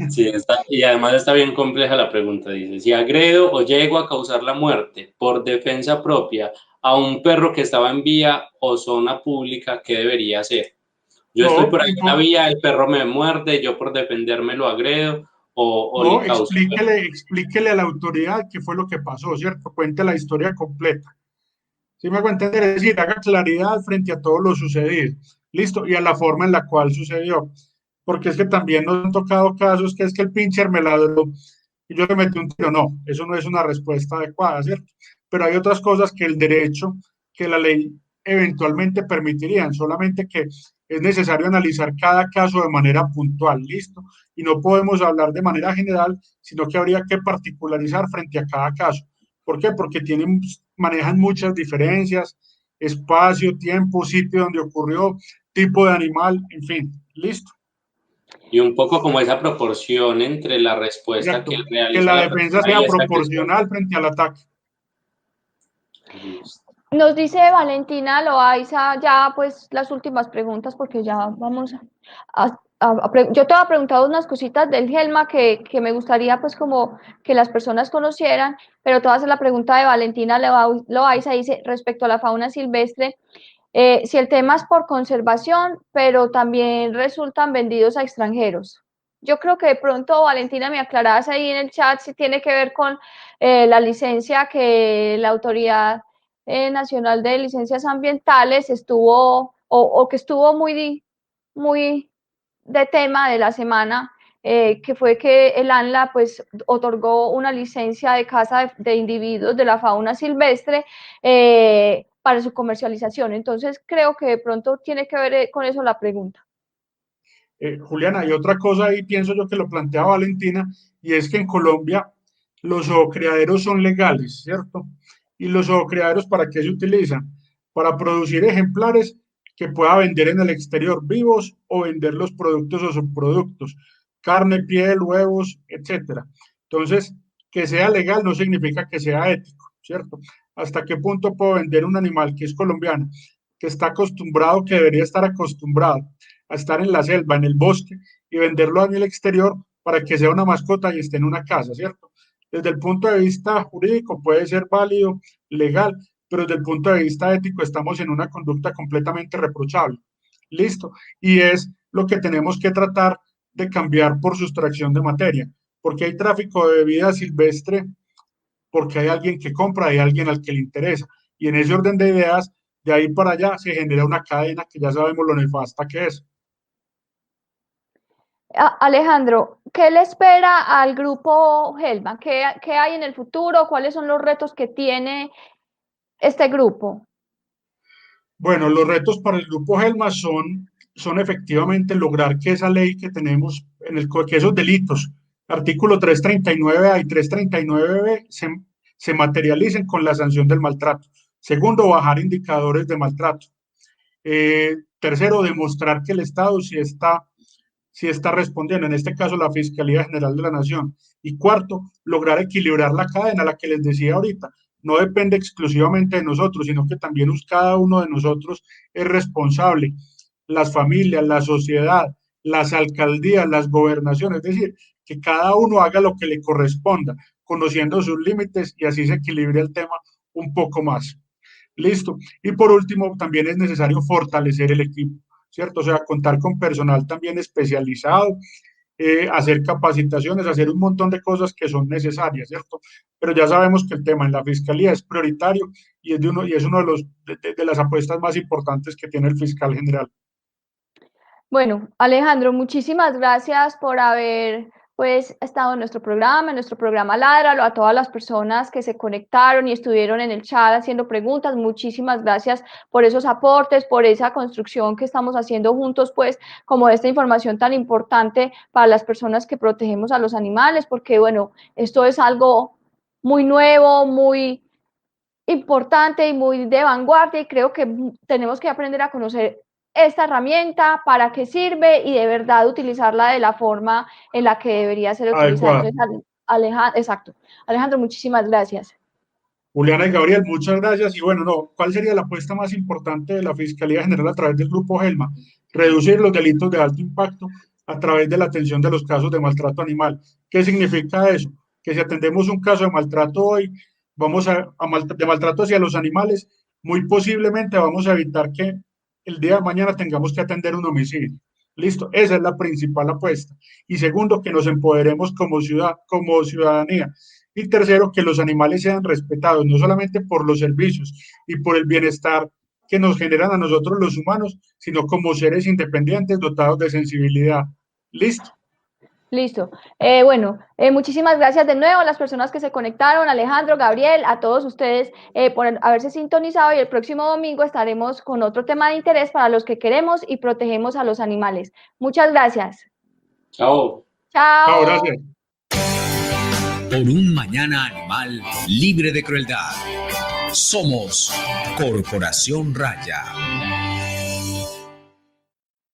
Sí, y además está bien compleja la pregunta. Dice, si agredo o llego a causar la muerte por defensa propia a un perro que estaba en vía o zona pública, ¿qué debería hacer? Yo estoy No, por ahí en la vía, el perro me muerde, yo por defenderme lo agredo o no, le causo. explíquele a la autoridad qué fue lo que pasó, ¿cierto? Cuente la historia completa. ¿Sí me hago entender? Es decir, haga claridad frente a todo lo sucedido. Listo, y a la forma en la cual sucedió. Porque es que también nos han tocado casos que es que el pincher me ladró y yo le metí un tiro. No, eso no es una respuesta adecuada, ¿cierto? Pero hay otras cosas que el derecho, que la ley eventualmente permitirían, solamente que es necesario analizar cada caso de manera puntual, ¿listo? Y no podemos hablar de manera general, sino que habría que particularizar frente a cada caso. ¿Por qué? Porque manejan muchas diferencias, espacio, tiempo, sitio donde ocurrió, tipo de animal, en fin, listo. Y un poco como esa proporción entre la respuesta que Exacto. Que realiza la la defensa persona y sea esa que es. proporcional frente al ataque. Nos dice Valentina Loaiza ya pues las últimas preguntas porque ya vamos yo te había preguntado unas cositas del Helma que me gustaría pues como que las personas conocieran, pero te voy a hacer la pregunta de Valentina Loaiza, dice respecto a la fauna silvestre, si el tema es por conservación, pero también resultan vendidos a extranjeros. Yo creo que de pronto, Valentina, me aclarás ahí en el chat si tiene que ver con la licencia que la Autoridad Nacional de Licencias Ambientales estuvo, o que estuvo muy, muy de tema de la semana, que fue que el ANLA pues otorgó una licencia de caza de individuos de la fauna silvestre para su comercialización. Entonces creo que de pronto tiene que ver con eso la pregunta. Juliana, hay otra cosa ahí, pienso yo que lo plantea Valentina, y es que en Colombia los zoocriaderos son legales, ¿cierto? ¿Y los zoocriaderos para qué se utilizan? Para producir ejemplares que pueda vender en el exterior vivos o vender los productos o subproductos, carne, piel, huevos, etcétera. Entonces, que sea legal no significa que sea ético, ¿cierto? ¿Hasta qué punto puedo vender un animal que es colombiano, que está acostumbrado, que debería estar acostumbrado a estar en la selva, en el bosque, y venderlo en el exterior para que sea una mascota y esté en una casa, ¿cierto? Desde el punto de vista jurídico puede ser válido, legal, pero desde el punto de vista ético estamos en una conducta completamente reprochable. Listo. Y es lo que tenemos que tratar de cambiar por sustracción de materia, porque hay tráfico de vida silvestre, porque hay alguien que compra, hay alguien al que le interesa. Y en ese orden de ideas, de ahí para allá se genera una cadena que ya sabemos lo nefasta que es. Alejandro, ¿qué le espera al grupo Helma? ¿Qué hay en el futuro? ¿Cuáles son los retos que tiene este grupo? Bueno, los retos para el grupo Helma son efectivamente lograr que esa ley que tenemos, que esos delitos, artículo 339A y 339B, se materialicen con la sanción del maltrato. Segundo, bajar indicadores de maltrato. Tercero, demostrar que el Estado sí está respondiendo, en este caso la Fiscalía General de la Nación. Y cuarto, lograr equilibrar la cadena, la que les decía ahorita. No depende exclusivamente de nosotros, sino que también cada uno de nosotros es responsable. Las familias, la sociedad, las alcaldías, las gobernaciones, es decir, que cada uno haga lo que le corresponda, conociendo sus límites y así se equilibre el tema un poco más. Listo. Y por último, también es necesario fortalecer el equipo, ¿cierto? O sea, contar con personal también especializado, hacer capacitaciones, hacer un montón de cosas que son necesarias, ¿cierto? Pero ya sabemos que el tema en la fiscalía es prioritario y es uno de, de las apuestas más importantes que tiene el fiscal general. Bueno, Alejandro, muchísimas gracias por haber pues estado en nuestro programa Ládralo, a todas las personas que se conectaron y estuvieron en el chat haciendo preguntas, muchísimas gracias por esos aportes, por esa construcción que estamos haciendo juntos, pues, como esta información tan importante para las personas que protegemos a los animales, porque, bueno, esto es algo muy nuevo, muy importante y muy de vanguardia, y creo que tenemos que aprender a conocer esta herramienta, para qué sirve y de verdad utilizarla de la forma en la que debería ser utilizada. Entonces, Alejandro, muchísimas gracias. Juliana y Gabriel, muchas gracias. Y bueno, no, ¿cuál sería la apuesta más importante de la Fiscalía General a través del Grupo Gelma? Reducir los delitos de alto impacto a través de la atención de los casos de maltrato animal. ¿Qué significa eso? Que si atendemos un caso de maltrato hoy, de maltrato hacia los animales, muy posiblemente vamos a evitar que el día de mañana tengamos que atender un homicidio. Listo, esa es la principal apuesta. Y segundo, que nos empoderemos como ciudadanía. Y tercero, que los animales sean respetados, no solamente por los servicios y por el bienestar que nos generan a nosotros los humanos, sino como seres independientes dotados de sensibilidad. ¿Listo? Listo. Muchísimas gracias de nuevo a las personas que se conectaron, Alejandro, Gabriel, a todos ustedes por haberse sintonizado, y el próximo domingo estaremos con otro tema de interés para los que queremos y protegemos a los animales. Muchas gracias. Chao. Chao. Chao, gracias. Por un mañana animal libre de crueldad. Somos Corporación Raya.